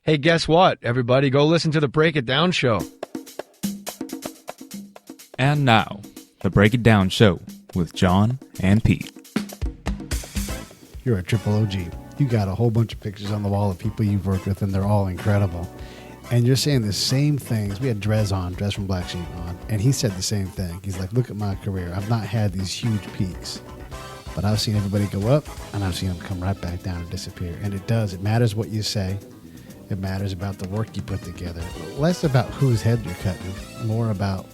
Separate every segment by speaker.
Speaker 1: Hey, guess what, everybody? Go listen to the Break It Down show.
Speaker 2: And now, the Break It Down show with John and Pete.
Speaker 3: You're a triple OG. You got a whole bunch of pictures on the wall of people you've worked with, and they're all incredible. And you're saying the same things. We had Drez from Black Sheep on, and he said the same thing. He's like, look at my career. I've not had these huge peaks, but I've seen everybody go up, and I've seen them come right back down and disappear. And it does. It matters what you say. It matters about the work you put together. Less about whose head you're cutting, more about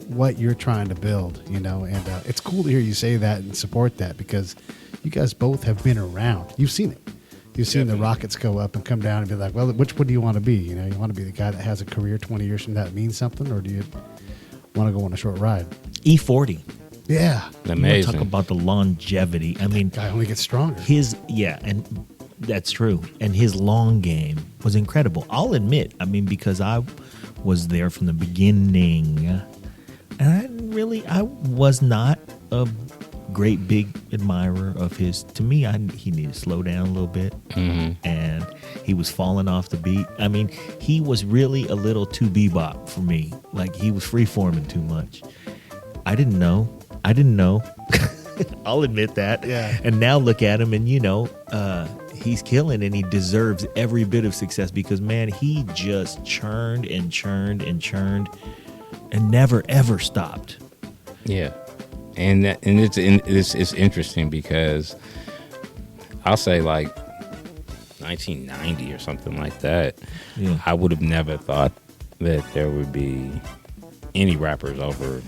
Speaker 3: what you're trying to build, you know. And it's cool to hear you say that and support that, because you guys both have been around. You've seen it. You've seen the rockets go up and come down and be like, well, which one do you want to be? You know, you want to be the guy that has a career 20 years from now that means something, or do you want to go on a short ride?
Speaker 4: E40.
Speaker 3: Yeah.
Speaker 4: Amazing. Talk about the longevity. I mean,
Speaker 3: guy only gets stronger.
Speaker 4: And that's true. And his long game was incredible. I'll admit, I mean, because I was there from the beginning, and I was not a great big admirer of his. To me, he needed to slow down a little bit, and he was falling off the beat. I mean, he was really a little too bebop for me. Like, he was free-forming too much. I didn't know. I'll admit that.
Speaker 3: Yeah.
Speaker 4: And now look at him, and he's killing, and he deserves every bit of success, because, man, he just churned and churned and churned and never ever stopped.
Speaker 5: Yeah. And it's interesting, because I'll say like 1990 or something like that.
Speaker 4: Yeah.
Speaker 5: I would have never thought that there would be any rappers over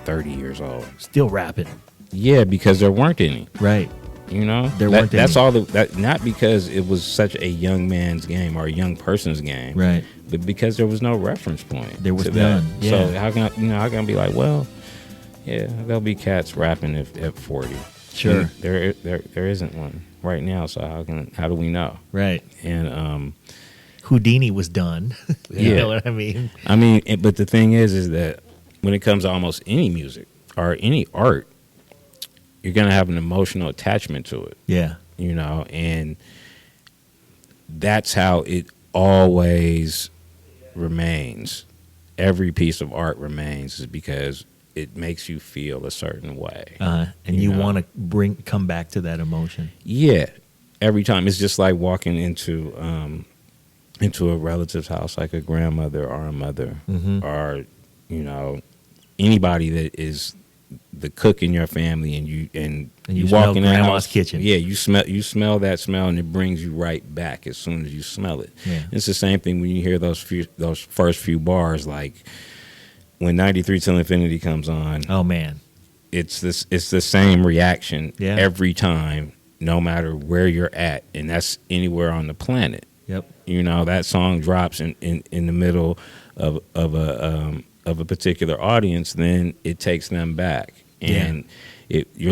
Speaker 5: 30 years old
Speaker 4: still rapping.
Speaker 5: Yeah, because there weren't any.
Speaker 4: Right.
Speaker 5: You know,
Speaker 4: that's
Speaker 5: all. Not because it was such a young man's game or a young person's game,
Speaker 4: right?
Speaker 5: But because there was no reference point.
Speaker 4: There was none. Yeah.
Speaker 5: So how can I be like, well, yeah, there'll be cats rapping at 40.
Speaker 4: Sure.
Speaker 5: And there isn't one right now. So how do we know?
Speaker 4: Right.
Speaker 5: And
Speaker 4: Houdini was done. You know what I mean?
Speaker 5: But the thing is that when it comes to almost any music or any art, you're going to have an emotional attachment to it.
Speaker 4: Yeah.
Speaker 5: You know, and that's how it always remains. Every piece of art remains, is because it makes you feel a certain way.
Speaker 4: And you want to come back to that emotion.
Speaker 5: Yeah. Every time. It's just like walking into a relative's house, like a grandmother or a mother, or, anybody that is the cook in your family, and you walk in that
Speaker 4: grandma's
Speaker 5: house,
Speaker 4: kitchen.
Speaker 5: Yeah, you smell that smell, and it brings you right back as soon as you smell it.
Speaker 4: Yeah.
Speaker 5: It's the same thing when you hear those first few bars, like when 93 Till Infinity comes on.
Speaker 4: Oh man,
Speaker 5: it's the same reaction every time, no matter where you're at, and that's anywhere on the planet.
Speaker 4: Yep.
Speaker 5: That song drops in the middle of a particular audience, then it takes them back. And if you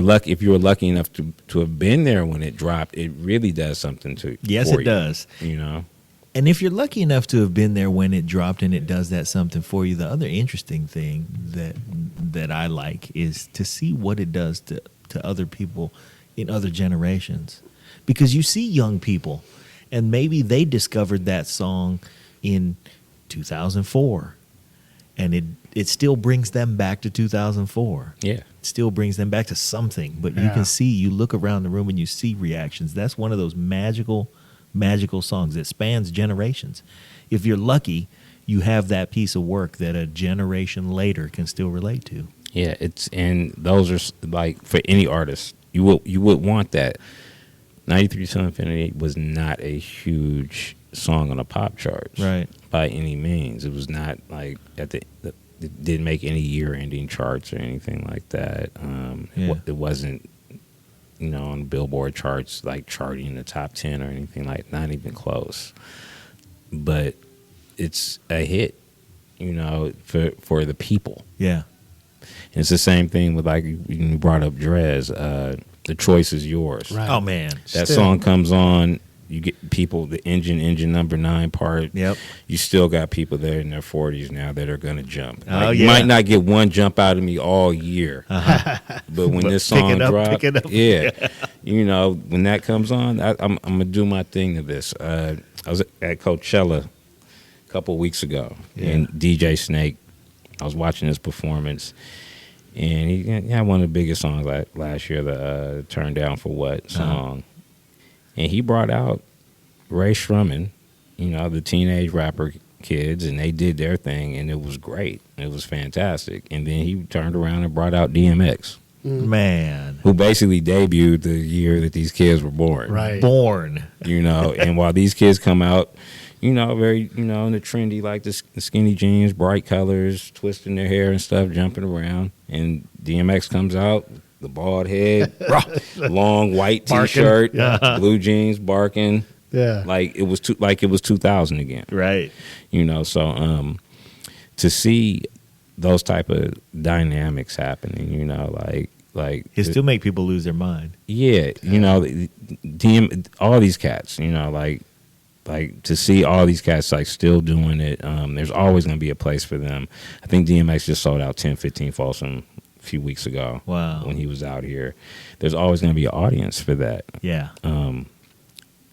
Speaker 5: were lucky enough to have been there when it dropped, it really does something to you.
Speaker 4: Yes, it does. And if you're lucky enough to have been there when it dropped and it does that something for you, the other interesting thing that I like is to see what it does to other people in other generations. Because you see young people, and maybe they discovered that song in 2004. And it still brings them back to 2004.
Speaker 5: Yeah.
Speaker 4: It still brings them back to something. But you can see, you look around the room and you see reactions. That's one of those magical songs that spans generations. If you're lucky, you have that piece of work that a generation later can still relate to.
Speaker 5: Yeah, and those are like, for any artist, you would want that. 93 Till Infinity was not a huge song on the pop charts,
Speaker 4: right? By
Speaker 5: any means. It was not like it didn't make any year-ending charts or anything like that. It wasn't, on the Billboard charts, like charting in the top 10 or anything, like, not even close. But it's a hit, for the people.
Speaker 4: Yeah.
Speaker 5: And it's the same thing with, like, you brought up Drez. The choice is yours.
Speaker 4: Right. Oh man,
Speaker 5: that song comes on you get people, the engine number 9 part.
Speaker 4: Yep.
Speaker 5: You still got people there in their 40s now that are going to jump.
Speaker 4: Oh,
Speaker 5: You
Speaker 4: yeah.
Speaker 5: might not get one jump out of me all year, but when this song drops,
Speaker 4: pick it up.
Speaker 5: yeah, you know, when that comes on, I'm gonna do my thing to this. I was at Coachella a couple weeks ago, and DJ Snake, I was watching his performance, and he had one of the biggest songs last year, the "Turn Down for What" song. And he brought out Ray Shrumman, you know, the teenage rapper kids, and they did their thing, and it was great. It was fantastic. And then he turned around and brought out DMX,
Speaker 4: Man.
Speaker 5: who basically debuted the year that these kids were born.
Speaker 3: Right.
Speaker 4: Born.
Speaker 5: You know, and while these kids come out, you know, very, you know, in the trendy, like the skinny jeans, bright colors, twisting their hair and stuff, jumping around, and DMX comes out, the bald head, long white T-shirt, blue jeans, barking.
Speaker 3: Yeah.
Speaker 5: Like it was 2000 again.
Speaker 4: Right.
Speaker 5: You know, so to see those type of dynamics happening, you know, like
Speaker 4: It still make people lose their mind.
Speaker 5: yeah, you know, all these cats, you know, like to see all these cats like still doing it. There's always going to be a place for them. I think DMX just sold out 1015 Folsom a few weeks ago.
Speaker 4: Wow.
Speaker 5: When he was out here, there's always going to be an audience for that.
Speaker 4: Yeah.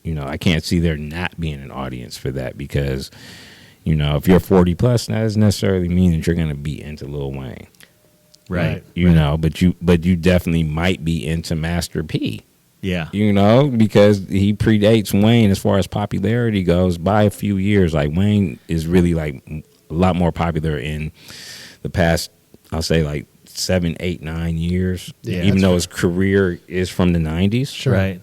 Speaker 5: You know, I can't see there not being an audience for that because, you know, if you're 40 plus, that doesn't necessarily mean that you're going to be into Lil Wayne.
Speaker 4: Right.
Speaker 5: You know, but you definitely might be into Master P.
Speaker 4: Yeah.
Speaker 5: You know, because he predates Wayne as far as popularity goes by a few years. Like Wayne is really like a lot more popular in the past, I'll say like 7, 8, 9 years.
Speaker 3: Yeah,
Speaker 5: even
Speaker 3: that's
Speaker 5: though his career is from the 90s.
Speaker 3: Sure.
Speaker 4: Right.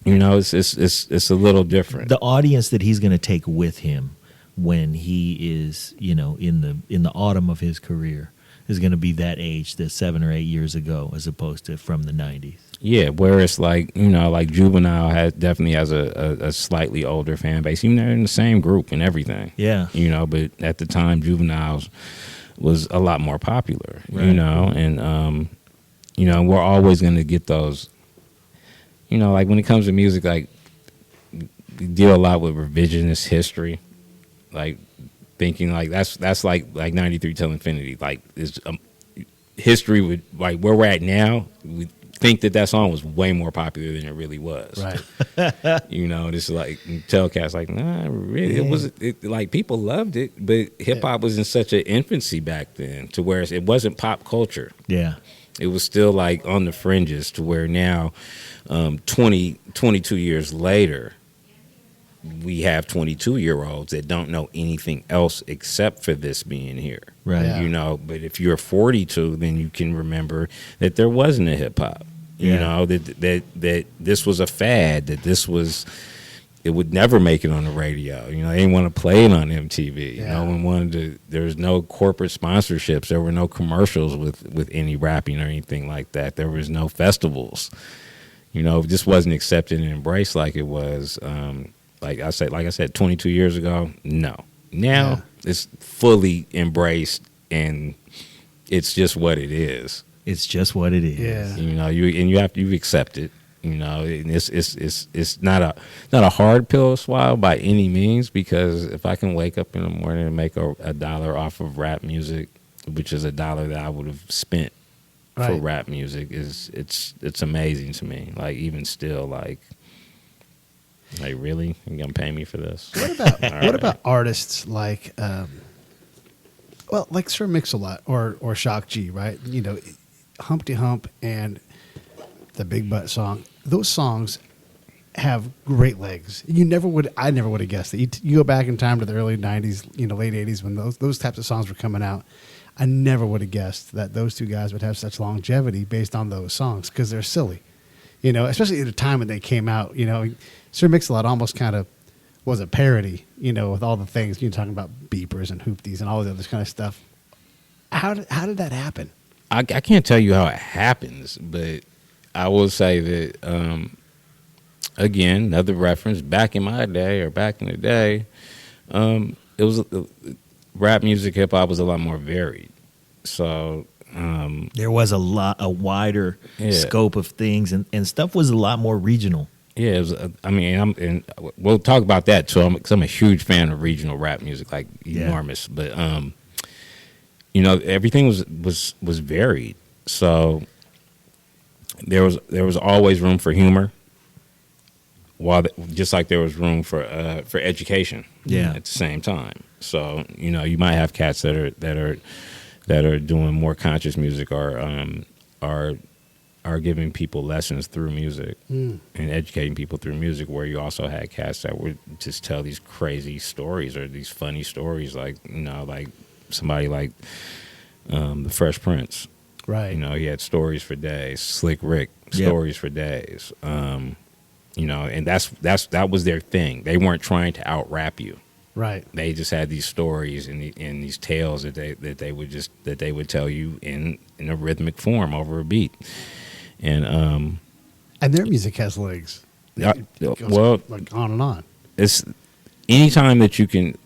Speaker 5: You know, it's a little different.
Speaker 4: The audience that he's going to take with him when he is, you know, in the autumn of his career is going to be that age that 7 or 8 years ago, as opposed to from the 90s.
Speaker 5: Yeah, whereas like, you know, like Juvenile definitely has a slightly older fan base, even though they're in the same group and everything.
Speaker 4: Yeah.
Speaker 5: You know, but at the time Juveniles was a lot more popular,
Speaker 4: Right.
Speaker 5: you know, and you know, we're always going to get those, you know, like when it comes to music, like we deal a lot with revisionist history, like thinking like that's like 93 till infinity, like is history would like where we're at now. We think that song was way more popular than it really was.
Speaker 3: Right.
Speaker 5: You know, this is like Telcast, like, nah, really, it like people loved it, but hip hop was in such an infancy back then, to where it wasn't pop culture.
Speaker 4: Yeah.
Speaker 5: It was still like on the fringes, to where now, 22 years later, we have 22-year-olds that don't know anything else except for this being here.
Speaker 4: Right.
Speaker 3: Yeah.
Speaker 5: You know, but if you're 42, then you can remember that there wasn't a hip hop. You
Speaker 4: Yeah.
Speaker 5: know, that this was a fad, that it would never make it on the radio. You know, they didn't want to play it on MTV.
Speaker 3: Yeah.
Speaker 5: No one wanted to. There was no corporate sponsorships. There were no commercials with any rapping or anything like that. There was no festivals. You know, this wasn't accepted and embraced like it was. Like I said, 22 years ago. No, now it's fully embraced, and it's just what it is.
Speaker 4: It's just what it is.
Speaker 3: Yeah.
Speaker 5: You know, you accept it. You know, and it's not a hard pill to swallow by any means, because if I can wake up in the morning and make $1 off of rap music, which is $1 that I would have spent for
Speaker 3: Right.
Speaker 5: rap music, it's amazing to me. Like even still, like really, you gonna pay me for this?
Speaker 3: What about artists like, like Sir Mix-a-Lot or Shock G, right? You know, Humpty Hump and the Big Butt song. Those songs have great legs. I never would have guessed that. You go back in time to the early '90s, you know, late '80s, when those types of songs were coming out. I never would have guessed that those two guys would have such longevity based on those songs, because they're silly. You know, especially at the time when they came out. You know, Sir Mix-a-Lot almost kind of was a parody, you know, with all the things you're talking about, beepers and hoopties and all of this kind of stuff. How did that happen?
Speaker 5: I can't tell you how it happens, but I will say that, again, another reference, back in my day, or back in the day, it was rap music, hip hop was a lot more varied. So
Speaker 4: There was a wider
Speaker 5: Yeah.
Speaker 4: scope of things, and stuff was a lot more regional.
Speaker 5: Yeah, it was, I mean, we'll talk about that too. Because I'm a huge fan of regional rap music, like enormous. But everything was varied. So there was always room for humor, just like there was room for education.
Speaker 4: Yeah.
Speaker 5: At the same time. So you might have cats that are doing more conscious music are giving people lessons through music and educating people through music, where you also had cats that would just tell these crazy stories or these funny stories, like like somebody like the Fresh Prince.
Speaker 3: Right.
Speaker 5: He had stories for days. Slick Rick, stories for days. And that was their thing. They weren't trying to out rap you.
Speaker 3: Right.
Speaker 5: They just had these stories and these tales that they would tell you in a rhythmic form over a beat. And
Speaker 3: their music has legs. It goes like on and on.
Speaker 5: It's anytime that you can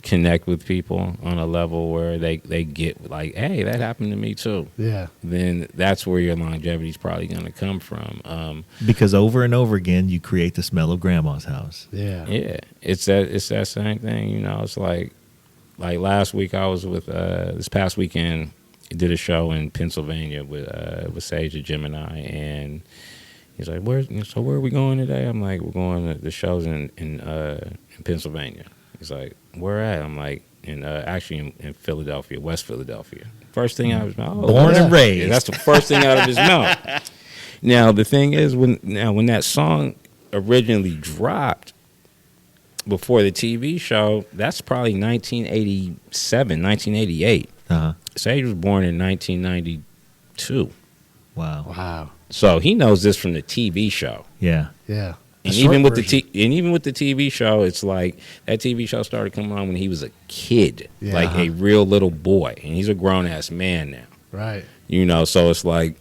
Speaker 5: connect with people on a level where they get like, hey, that happened to me too.
Speaker 3: Yeah.
Speaker 5: Then that's where your longevity is probably going to come from.
Speaker 4: Because over and over again, you create the smell of grandma's house.
Speaker 3: Yeah.
Speaker 5: Yeah. It's that same thing. It's like last week I was with this past weekend. Did a show in Pennsylvania with Sage of Gemini, and he's like, where are we going today? I'm like, we're going to the shows in Pennsylvania. He's like, where at? I'm like, actually in Philadelphia, West Philadelphia. First thing out of his mouth.
Speaker 4: Born and raised.
Speaker 5: Yeah, that's the first thing out of his mouth. Now the thing is, when that song originally dropped before the TV show, that's probably 1987, 1988.
Speaker 4: Uh-huh.
Speaker 5: Sage was born in 1992.
Speaker 4: Wow.
Speaker 5: So he knows this from the TV show.
Speaker 4: Yeah.
Speaker 3: Yeah.
Speaker 5: And even with the TV show, it's like that TV show started coming on when he was a kid, like a real little boy, and he's a grown ass man now.
Speaker 3: Right.
Speaker 5: So it's like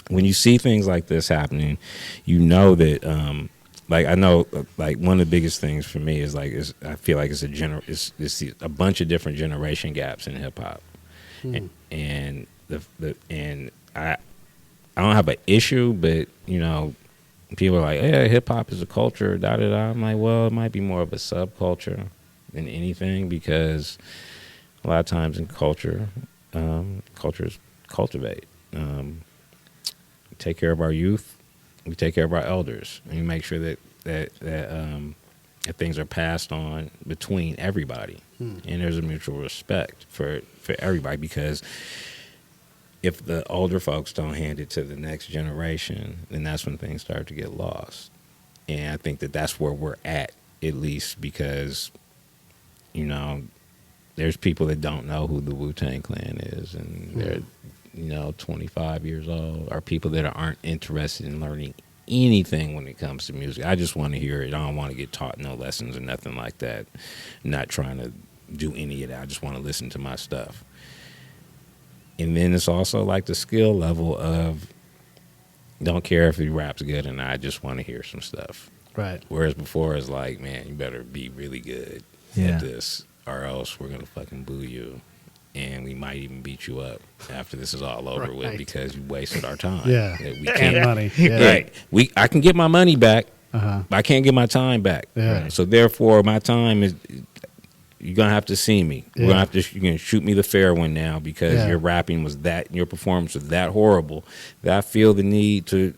Speaker 5: when you see things like this happening, that like I know, like one of the biggest things for me is I feel like it's a bunch of different generation gaps in hip hop, and I don't have an issue, but people are like, yeah, hip hop is a culture, da da da. I'm like, well, it might be more of a subculture than anything, because a lot of times in cultures cultivate. Take care of our youth. We take care of our elders, and we make sure that things are passed on between everybody, and there's a mutual respect for everybody. Because if the older folks don't hand it to the next generation, then that's when things start to get lost. And I think that's where we're at least, because there's people that don't know who the Wu-Tang Clan is, and they're 25 years old, or people that aren't interested in learning anything when it comes to music. I just want to hear it. I don't want to get taught no lessons or nothing like that. I'm not trying to do any of that. I just want to listen to my stuff. And then it's also like the skill level of, don't care if he raps good or not, I just want to hear some stuff.
Speaker 3: Right.
Speaker 5: Whereas before it's like, man, you better be really good at this, or else we're going to fucking boo you. And we might even beat you up after this is all over with, because you wasted our time.
Speaker 3: Yeah.
Speaker 5: We can't,
Speaker 3: and money. Yeah.
Speaker 5: Right. I can get my money back,
Speaker 3: Uh-huh.
Speaker 5: but I can't get my time back.
Speaker 3: Yeah.
Speaker 5: So therefore, my time is, you're gonna have to see me.
Speaker 3: Yeah.
Speaker 5: You're gonna shoot me the fair one now, because your rapping was your performance was that horrible that I feel the need to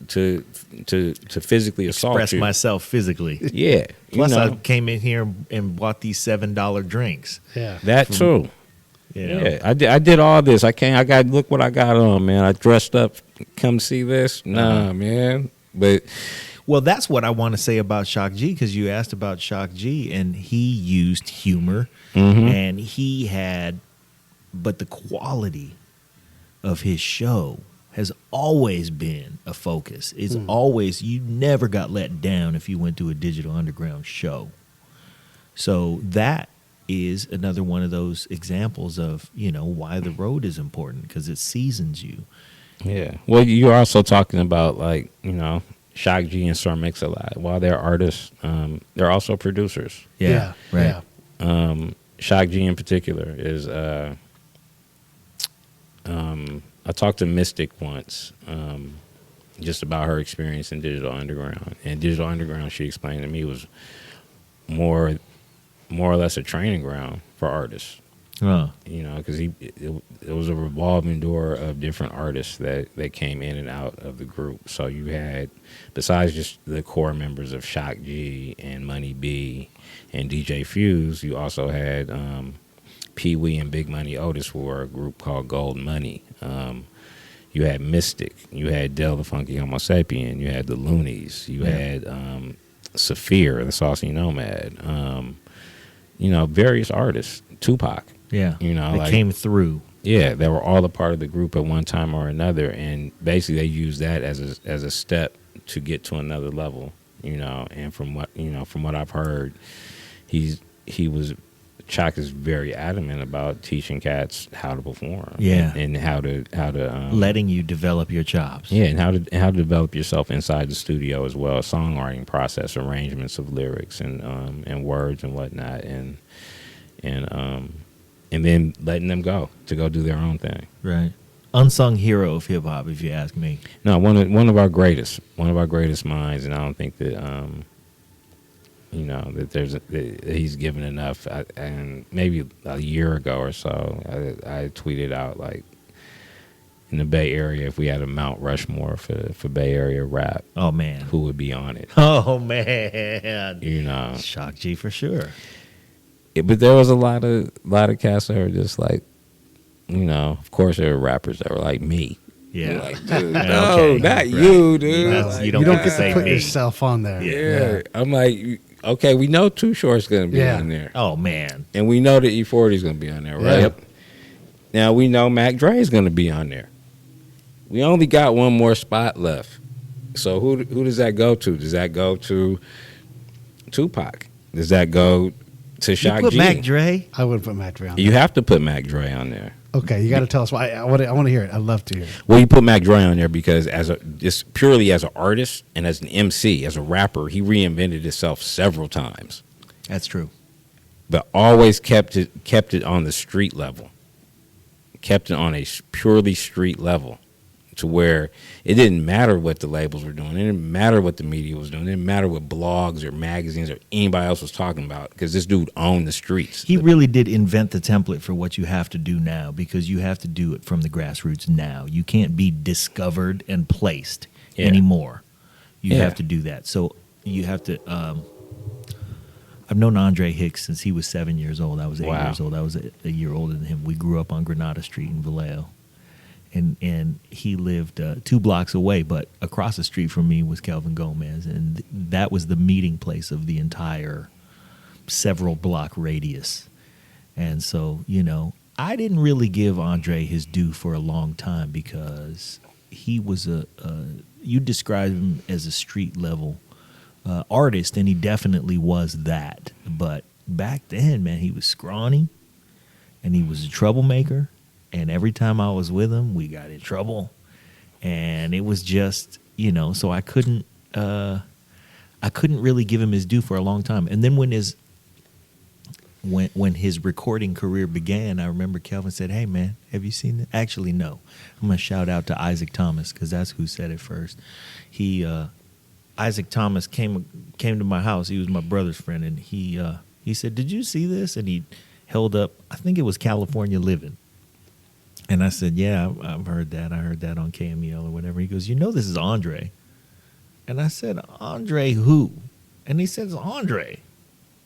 Speaker 5: physically assault
Speaker 4: Express
Speaker 5: you.
Speaker 4: myself physically.
Speaker 5: Yeah.
Speaker 4: Plus, I came in here and bought these $7 drinks.
Speaker 3: Yeah.
Speaker 5: That too.
Speaker 4: Yeah,
Speaker 5: I did all this. Look what I got on, man. I dressed up. Come see this? Nah, man. But
Speaker 4: well, that's what I want to say about Shock G, because you asked about Shock G, and he used humor, and but the quality of his show has always been a focus. It's always, you never got let down if you went to a Digital Underground show. So that is another one of those examples of, why the road is important, because it seasons you.
Speaker 5: Yeah. Well, you're also talking about, like, Shock G and Sir Mix-a-Lot. While they're artists, they're also producers.
Speaker 4: Yeah. Right.
Speaker 3: Yeah.
Speaker 5: Shock G in particular is, I talked to Mystic once. just about her experience in Digital Underground. And Digital Underground, she explained to me, was more or less a training ground for artists. You know, because it was a revolving door of different artists that came in and out of the group. So you had, besides just the core members of Shock G and Money B and DJ Fuse, you also had Pee Wee and Big Money Otis, who were a group called Gold Money. You had Mystic, you had Del the Funky Homo Sapien, you had the Loonies, you had Saphir, the Saucy Nomad, you know, various artists, Tupac.
Speaker 4: Yeah,
Speaker 5: you know,
Speaker 4: they came through.
Speaker 5: Yeah, they were all a part of the group at one time or another, and basically they used that as a step to get to another level. You know, and from what I've heard, Chuck is very adamant about teaching cats how to perform.
Speaker 4: Yeah,
Speaker 5: and how to
Speaker 4: letting you develop your chops.
Speaker 5: Yeah, and how to develop yourself inside the studio as well, songwriting process, arrangements of lyrics and words and whatnot, and then letting them go do their own thing.
Speaker 4: Right. Unsung hero of hip hop, if you ask me.
Speaker 5: No, one of our greatest minds, and I don't think that you know that he's given enough. And maybe a year ago or so, I tweeted out, like, in the Bay Area, if we had a Mount Rushmore for Bay Area rap,
Speaker 4: oh man,
Speaker 5: who would be on it?
Speaker 4: Oh man,
Speaker 5: you know,
Speaker 4: Shock G for sure.
Speaker 5: But there was a lot of cats that were just like, you know, of course there were rappers that were like me.
Speaker 4: Yeah.
Speaker 5: Like, dude, no, not you, dude.
Speaker 4: You
Speaker 3: don't get to
Speaker 4: say
Speaker 3: put
Speaker 4: me.
Speaker 3: yourself on there.
Speaker 5: Yeah. I'm like, okay, we know Too Short's going to be on there.
Speaker 4: Oh, man.
Speaker 5: And we know that E40's going to be on there, right?
Speaker 3: Yep.
Speaker 5: Now we know Mac Dre's going to be on there. We only got one more spot left. So who does that go to? Does that go to Tupac? Does that go to Shock G?
Speaker 4: You put Mac Dre?
Speaker 3: I would put Mac Dre on there.
Speaker 5: You have to put Mac Dre on there.
Speaker 3: Okay, you got to tell us why. I want to hear it. I'd love to hear it.
Speaker 5: Well, you put Mac Dre on there because just purely as an artist and as an MC, as a rapper, he reinvented himself several times.
Speaker 4: That's true.
Speaker 5: But always kept it on the street level. Kept it on a purely street level, to where it didn't matter what the labels were doing. It didn't matter what the media was doing. It didn't matter what blogs or magazines or anybody else was talking about, because this dude owned the streets.
Speaker 4: He really did invent the template for what you have to do now, because you have to do it from the grassroots now. You can't be discovered and placed anymore. You have to do that. So you have to I've known Andre Hicks since he was 7 years old. I was 8 years old. I was a year older than him. We grew up on Granada Street in Vallejo. And he lived 2 blocks away, but across the street from me was Kelvin Gomez, and that was the meeting place of the entire several block radius. And so, you know, I didn't really give Andre his due for a long time, because he was you describe him as a street level artist, and he definitely was that. But back then, man, he was scrawny, and he was a troublemaker. And every time I was with him, we got in trouble, and it was just, you know. So I couldn't really give him his due for a long time. And then when his recording career began, I remember Kelvin said, "Hey man, have you seen that?" Actually, no. I'm gonna shout out to Isaac Thomas, because that's who said it first. Isaac Thomas came to my house. He was my brother's friend, and he said, "Did you see this?" And he held up, I think it was California Living. And I said, "Yeah, I've heard that. I heard that on KMEL or whatever." He goes, "You know this is Andre." And I said, "Andre who?" And he said, "It's Andre."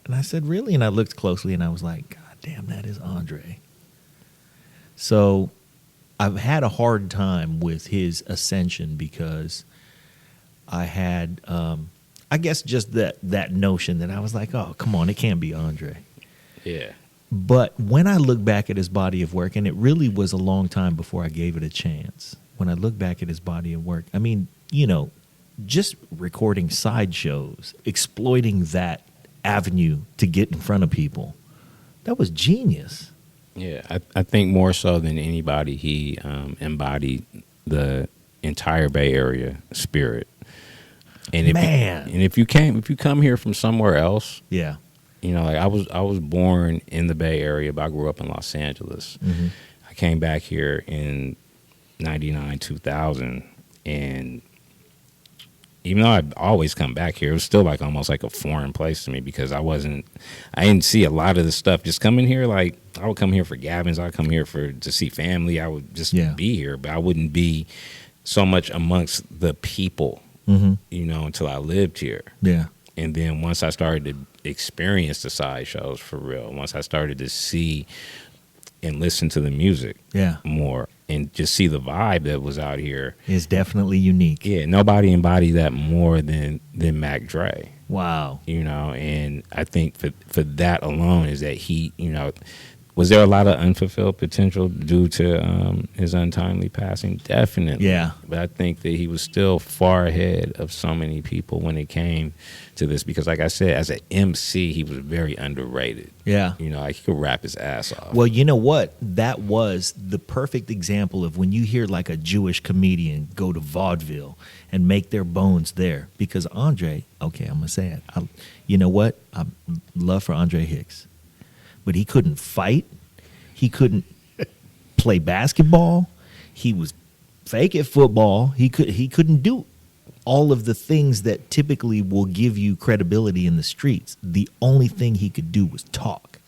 Speaker 4: And I said, "Really?" And I looked closely, and I was like, "God damn, that is Andre." So I've had a hard time with his ascension, because I had, I guess, just that notion that I was like, "Oh, come on, it can't be Andre."
Speaker 5: Yeah.
Speaker 4: But when I look back at his body of work, and it really was a long time before I gave it a chance, when I look back at his body of work, I mean, you know, just recording sideshows, exploiting that avenue to get in front of people, that was genius.
Speaker 5: Yeah, I think more so than anybody, he embodied the entire Bay Area spirit. And if you come here from somewhere else,
Speaker 4: yeah.
Speaker 5: You know, like I was born in the Bay Area, but I grew up in Los Angeles.
Speaker 4: Mm-hmm.
Speaker 5: I came back here in 99, 2000, and even though I'd always come back here, it was still like almost like a foreign place to me because I didn't see a lot of the stuff. Just coming here, like I would come here for Gavin's, I'd come here to see family. I would just be here, but I wouldn't be so much amongst the people, until I lived here.
Speaker 4: Yeah.
Speaker 5: And then once I started to experience the side shows for real, once I started to see and listen to the music more and just see the vibe that was out here.
Speaker 4: It's definitely unique.
Speaker 5: Yeah, nobody embodied that more than Mac Dre.
Speaker 4: Wow.
Speaker 5: And I think for that alone is that he, was there a lot of unfulfilled potential due to his untimely passing? Definitely.
Speaker 4: Yeah.
Speaker 5: But I think that he was still far ahead of so many people when it came to this because, like I said, as an MC, he was very underrated.
Speaker 4: Yeah.
Speaker 5: Like he could rap his ass off.
Speaker 4: Well, you know what? That was the perfect example of when you hear like a Jewish comedian go to vaudeville and make their bones there. Because Andre, okay, I'm going to say it. You know what? I love for Andre Hicks. But he couldn't fight. He couldn't play basketball. He was fake at football. He couldn't do all of the things that typically will give you credibility in the streets. The only thing he could do was talk.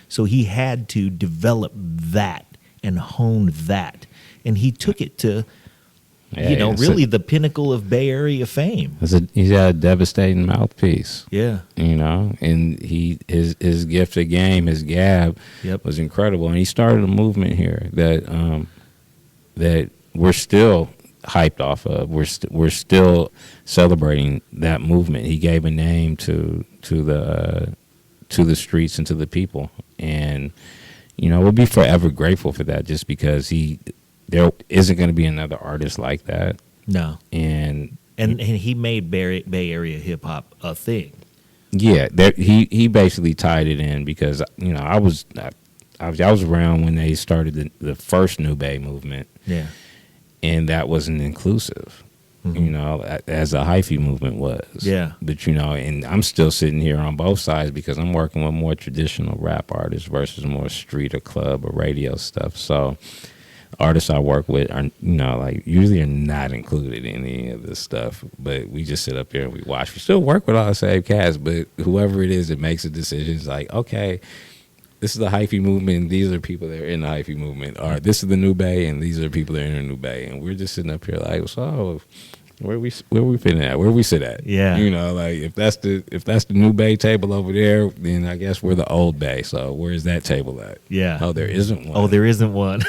Speaker 4: So he had to develop that and hone that. And he took it to, really the pinnacle of Bay Area fame.
Speaker 5: He's got a devastating mouthpiece.
Speaker 4: Yeah.
Speaker 5: And his gift of game, his gab was incredible. And he started a movement here that we're still hyped off of. We're still celebrating that movement. He gave a name to the streets and to the people. And, we'll be forever grateful for that just because there isn't going to be another artist like that.
Speaker 4: No.
Speaker 5: And
Speaker 4: he made Bay Area hip hop a thing.
Speaker 5: Yeah, he basically tied it in because I was around when they started the first New Bay movement.
Speaker 4: Yeah.
Speaker 5: And that wasn't inclusive. As the hyphy movement was.
Speaker 4: Yeah.
Speaker 5: But, and I'm still sitting here on both sides because I'm working with more traditional rap artists versus more street or club or radio stuff. So artists I work with are, usually are not included in any of this stuff. But we just sit up here and we watch. We still work with all the same cast, but whoever it is that makes a decision is like, okay, this is the hyphy movement, and these are people that are in the hyphy movement. Or this is the New Bay, and these are people that are in the New Bay. And we're just sitting up here like, so where we fitting at? Where we sit at?
Speaker 4: Yeah.
Speaker 5: If that's the New Bay table over there, then I guess we're the Old Bay. So where's that table at?
Speaker 4: Yeah.
Speaker 5: Oh, there isn't one.
Speaker 4: Oh, there isn't one.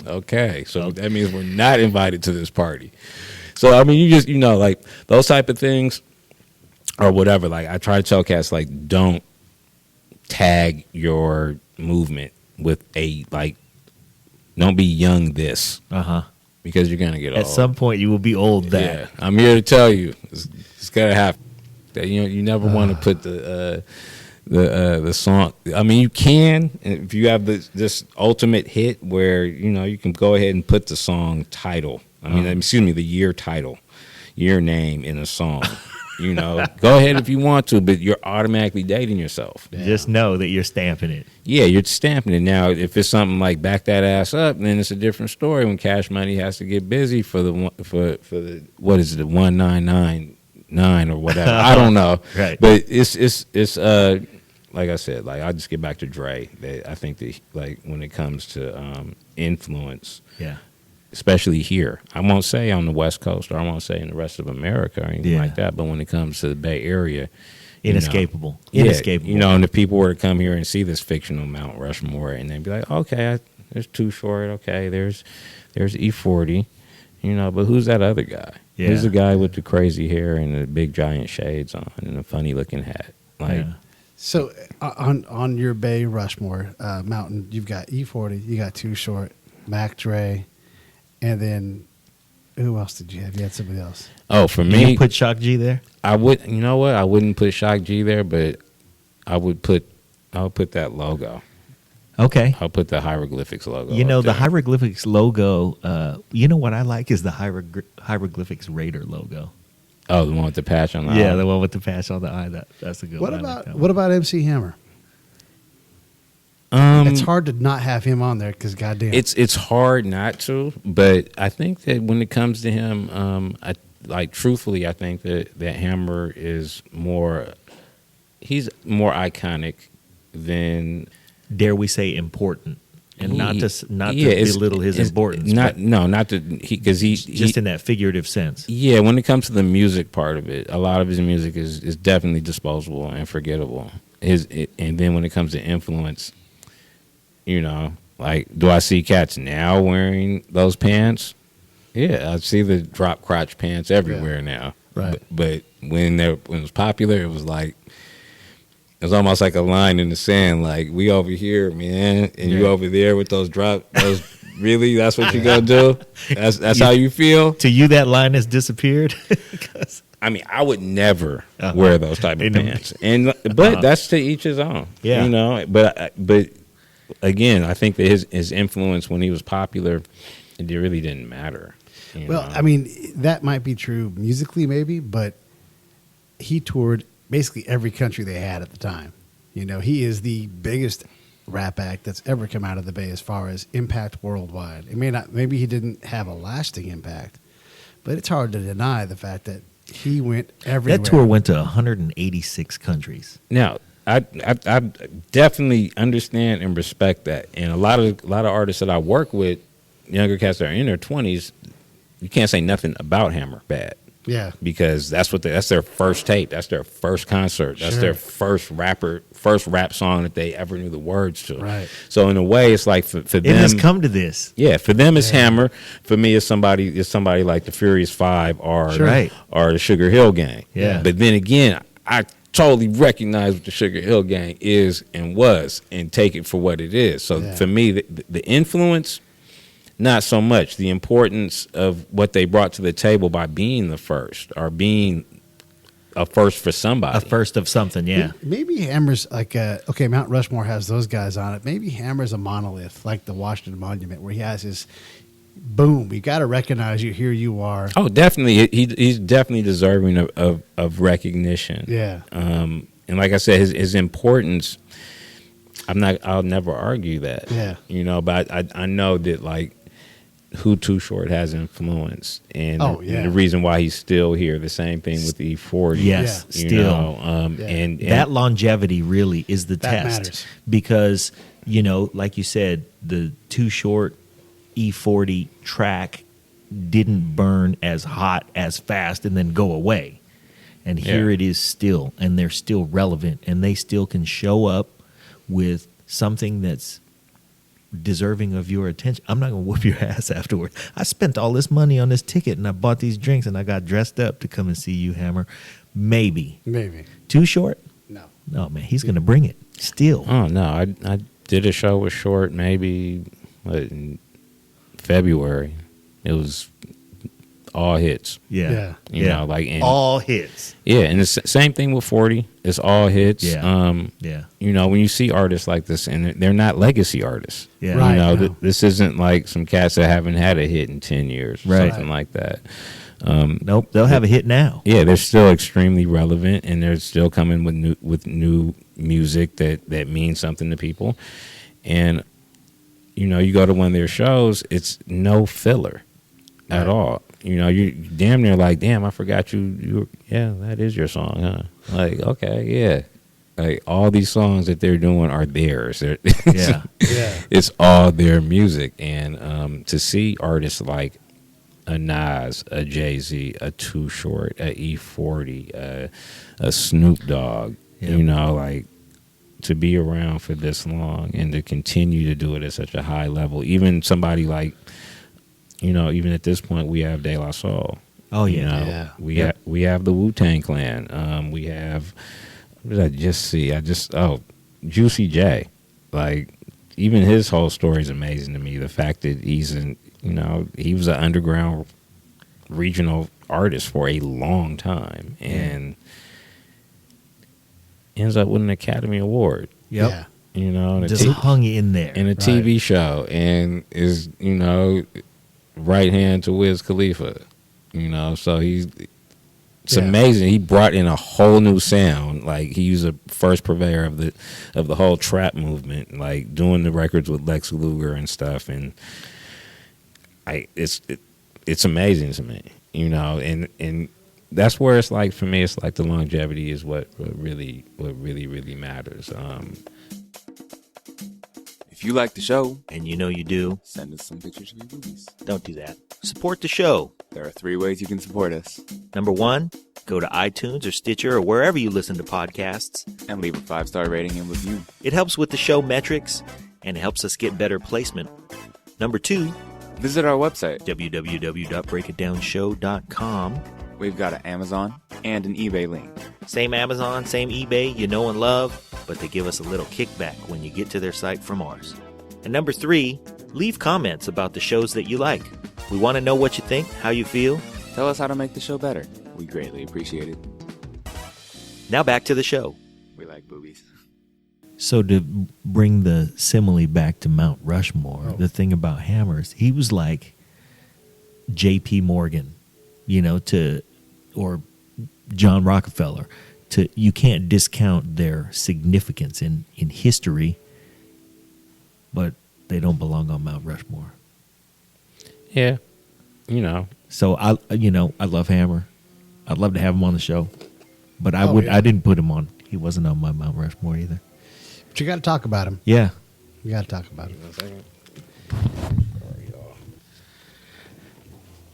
Speaker 5: Okay. So that means we're not invited to this party. So I mean, you just like those type of things or whatever. Like I try to tell cats like don't tag your movement with don't be young this. Because you're gonna get old.
Speaker 4: At some point, you will be old. That
Speaker 5: yeah, I'm here to tell you, it's gonna happen. You never want to put the song. I mean, you can if you have this ultimate hit where you can go ahead and put the song title. I mean, the year title, year name in a song. Go ahead if you want to, but you're automatically dating yourself.
Speaker 4: Yeah. Just know that you're stamping it.
Speaker 5: Yeah, you're stamping it. Now, if it's something like Back That Ass Up, then it's a different story when Cash Money has to get busy for the what is it, the 1999 or whatever. I don't know.
Speaker 4: Right.
Speaker 5: But it's like I said, like I'll just get back to Dre. I think that like when it comes to influence.
Speaker 4: Yeah.
Speaker 5: Especially here. I won't say on the West Coast or I won't say in the rest of America or anything like that, but when it comes to the Bay Area,
Speaker 4: inescapable.
Speaker 5: Inescapable. And if people were to come here and see this fictional Mount Rushmore and they'd be like, okay, there's Too Short, okay, there's E40, but who's that other guy?
Speaker 4: Yeah.
Speaker 5: Who's the guy with the crazy hair and the big giant shades on and a funny looking hat? Like,
Speaker 3: So on your Bay Rushmore mountain, you've got E40, you got Too Short, Mac Dre, and then who else did you have? You had somebody else.
Speaker 5: Oh, for me,
Speaker 4: Did you put Shock G there?
Speaker 5: I would. You know what? I wouldn't put Shock G there, but I would put that logo.
Speaker 4: Okay.
Speaker 5: I'll put the hieroglyphics logo.
Speaker 4: The hieroglyphics logo. You know what I like is the hieroglyphics Raider logo.
Speaker 5: Oh, the one with the patch on the eye.
Speaker 4: Yeah, the one with the patch on the eye. That's a good one.
Speaker 3: What about MC Hammer? It's hard to not have him on there because goddamn,
Speaker 5: it's hard not to. But I think that when it comes to him, like truthfully, I think that Hammer is he's more iconic than,
Speaker 4: dare we say, important, and not to
Speaker 5: it's-
Speaker 4: belittle his
Speaker 5: it's
Speaker 4: importance.
Speaker 5: Not
Speaker 4: but
Speaker 5: no, not to because
Speaker 4: just in that figurative sense.
Speaker 5: yeah. When it comes to the music part of it, a lot of his music is definitely disposable and forgettable. And then when it comes to influence, you know, like, do I see cats now wearing those pants? Yeah, I see the drop crotch pants everywhere now.
Speaker 3: Right.
Speaker 5: But when it was popular, it was like, it was almost like a line in the sand. Like, we over here, man, and you over there with those really? That's what you gonna do? That's how you feel?
Speaker 4: To you, that line has disappeared.
Speaker 5: I mean, I would never wear those type of pants. But that's to each his own.
Speaker 4: Yeah.
Speaker 5: You know, but again, I think that his influence when he was popular, it really didn't matter. You
Speaker 3: Well,
Speaker 5: know?
Speaker 3: I mean, that might be true musically, maybe, but he toured basically every country they had at the time. You know, he is the biggest rap act that's ever come out of the Bay as far as impact worldwide. It may not, maybe he didn't have a lasting impact, but it's hard to deny the fact that he went everywhere.
Speaker 4: That tour went to 186 countries.
Speaker 5: Now, I definitely understand and respect that, and a lot of artists that I work with, younger cats that are in their 20s, you can't say nothing about Hammer bad.
Speaker 3: Yeah.
Speaker 5: Because that's their first tape, that's their first concert, that's their first rap song that they ever knew the words to.
Speaker 3: Right.
Speaker 5: So in a way, it's like for them,
Speaker 4: It has come to this.
Speaker 5: yeah, for them it's Hammer. For me, it's somebody like the Furious Five or
Speaker 4: Right.
Speaker 5: or the Sugar Hill Gang.
Speaker 4: Yeah.
Speaker 5: But then again, I totally recognize what the Sugar Hill Gang is and was, and take it for what it is. So for me, the influence, not so much. The importance of what they brought to the table by being the first, or being a first for somebody.
Speaker 4: A first of something, yeah.
Speaker 3: Maybe Hammer's like okay, Mount Rushmore has those guys on it. Maybe Hammer's a monolith, like the Washington Monument, where he has his boom. You got to recognize you. Here you are.
Speaker 5: Oh, definitely. He's definitely deserving of recognition.
Speaker 3: Yeah.
Speaker 5: And like I said, his importance, I'll never argue that.
Speaker 3: Yeah.
Speaker 5: You know, but I know that, like, who Too Short has influence, and the reason why he's still here. The same thing with the E40.
Speaker 4: Yes,
Speaker 5: you
Speaker 4: still.
Speaker 5: know, and
Speaker 4: that longevity really is the
Speaker 3: That
Speaker 4: test.
Speaker 3: matters.
Speaker 4: Because, you know, like you said, the Too Short E40 track didn't burn as hot, as fast, and then go away. And here it is still, and they're still relevant, and they still can show up with something that's deserving of your attention. I'm not going to whoop your ass afterward. I spent all this money on this ticket, and I bought these drinks, and I got dressed up to come and see you, Hammer. Maybe. Too Short?
Speaker 3: No.
Speaker 4: No, man, he's going to bring it still.
Speaker 5: Oh no, I did a show with Short maybe in February. It was all hits.
Speaker 4: Yeah.
Speaker 5: You know, like, and
Speaker 4: all hits.
Speaker 5: yeah, and it's the same thing with 40. It's all hits.
Speaker 4: Yeah.
Speaker 5: You know, when you see artists like this, and they're not legacy artists.
Speaker 4: Yeah.
Speaker 3: Right.
Speaker 5: You know,
Speaker 3: No.
Speaker 5: this isn't like some cats that haven't had a hit in 10 years or
Speaker 4: Right.
Speaker 5: something like that.
Speaker 4: Nope, they'll have a hit now.
Speaker 5: Yeah, they're still extremely relevant, and they're still coming with new music that means something to people. And you know, you go to one of their shows, it's no filler at all. You know, you damn near like, damn, I forgot you. Yeah, that is your song, huh? Like, okay, yeah. Like, all these songs that they're doing are theirs.
Speaker 4: Yeah.
Speaker 5: It's all their music, and to see artists like a Nas, a Jay-Z, a Too Short, a E40, a Snoop Dogg, you know, like, to be around for this long and to continue to do it at such a high level. Even somebody like, you know, even at this point, we have De La Soul.
Speaker 4: Oh, yeah.
Speaker 5: You know,
Speaker 3: Yeah.
Speaker 5: we have the Wu-Tang Clan. We have, what did I just see? Juicy J. Like, even his whole story is amazing to me. The fact that he was an underground regional artist for a long time, and ends up with an Academy Award.
Speaker 4: Yep.
Speaker 3: Yeah.
Speaker 5: You know, and
Speaker 4: Just hung in there.
Speaker 5: in a TV show, and is, you know, right hand to Wiz Khalifa. You know, so it's amazing. He brought in a whole new sound. Like, he was the first purveyor of the whole trap movement, like doing the records with Lex Luger and stuff. And it's amazing to me. and that's where it's like for me, it's like the longevity is what really matters.
Speaker 6: If you like the show,
Speaker 4: And you know you do.
Speaker 6: send us some pictures of your boobies.
Speaker 4: Don't do that. Support the show.
Speaker 6: There are 3 ways you can support us.
Speaker 4: Number 1, go to iTunes or Stitcher or wherever you listen to podcasts.
Speaker 6: And leave a 5-star rating and review.
Speaker 4: It helps with the show metrics and helps us get better placement. Number 2,
Speaker 6: Visit our website.
Speaker 4: www.breakitdownshow.com.
Speaker 6: We've got an Amazon and an eBay link.
Speaker 4: Same Amazon, same eBay, you know and love, but they give us a little kickback when you get to their site from ours. And number 3, leave comments about the shows that you like. We want to know what you think, how you feel.
Speaker 6: Tell us how to make the show better. We greatly appreciate it.
Speaker 4: Now back to the show.
Speaker 6: We like boobies.
Speaker 4: So to bring the simile back to Mount Rushmore, the thing about Hammers, he was like J.P. Morgan, or John Rockefeller. You can't discount their significance in history, but they don't belong on Mount Rushmore.
Speaker 5: Yeah,
Speaker 4: So I love Hammer. I'd love to have him on the show, but I
Speaker 3: yeah.
Speaker 4: I didn't put him on. He wasn't on my Mount Rushmore either.
Speaker 3: But you got to talk about him.
Speaker 4: Yeah.
Speaker 3: You got to talk about him.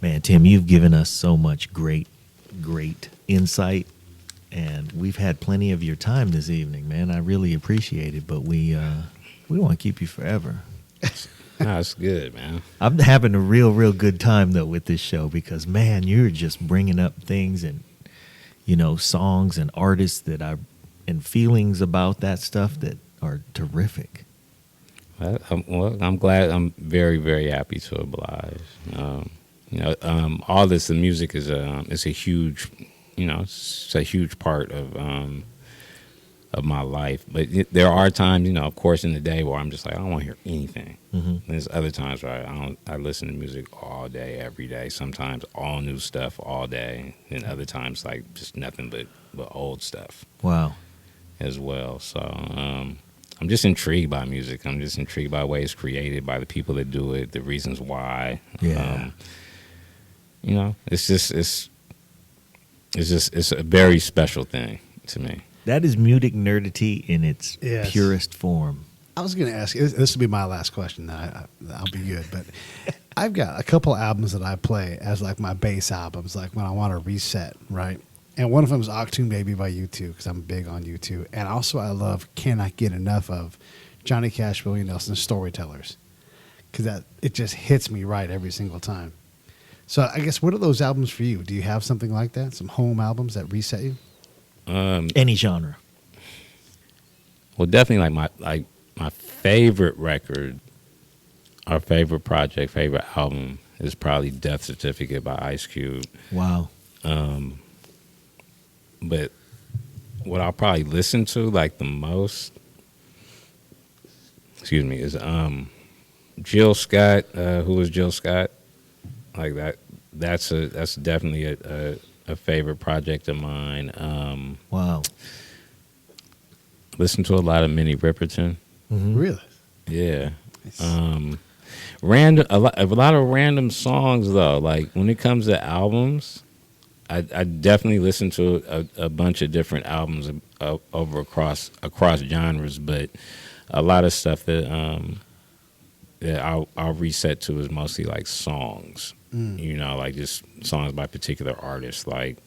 Speaker 4: Man, Tim, you've given us so much great insight, and we've had plenty of your time this evening, man. I really appreciate it, but we want to keep you forever.
Speaker 5: That's good, man.
Speaker 4: I'm having a real good time, though, with this show because, man, you're just bringing up things and, songs and artists and feelings about that stuff that are terrific.
Speaker 5: I'm glad. I'm very, very happy to oblige. All this, the music is a huge, it's a huge part of my life. But there are times, of course, in the day where I'm just like, I don't want to hear anything.
Speaker 4: Mm-hmm.
Speaker 5: There's other times where I listen to music all day, every day. Sometimes all new stuff all day, and other times like just nothing but old stuff.
Speaker 4: Wow.
Speaker 5: As well. So I'm just intrigued by music. I'm just intrigued by the way it's created, by the people that do it, the reasons why.
Speaker 4: Yeah.
Speaker 5: It's a very special thing to me.
Speaker 4: That is music nerdity in its
Speaker 3: Yes.
Speaker 4: purest form.
Speaker 3: I was going to ask you, this will be my last question, then I'll be good. But I've got a couple albums that I play as like my bass albums, like when I want to reset, right? And one of them is Octoon Baby by U2, because I'm big on U2. And also I love Cannot Get Enough of Johnny Cash, Willie Nelson, Storytellers, because it just hits me right every single time. So I guess, what are those albums for you? Do you have something like that, some home albums that reset you?
Speaker 4: Any genre.
Speaker 5: Well, definitely my favorite record, our favorite project, favorite album is probably Death Certificate by Ice Cube.
Speaker 4: Wow.
Speaker 5: But what I'll probably listen to like the most, is Jill Scott. Who was Jill Scott? Like that. That's definitely a favorite project of mine.
Speaker 4: Wow.
Speaker 5: Listen to a lot of Minnie Riperton.
Speaker 4: Mm-hmm.
Speaker 3: Really?
Speaker 5: Yeah.
Speaker 3: Nice.
Speaker 5: A lot of random songs though. Like when it comes to albums, I definitely listen to a bunch of different albums over across genres, but a lot of stuff that I'll reset to is mostly like songs. Like just songs by particular artists, like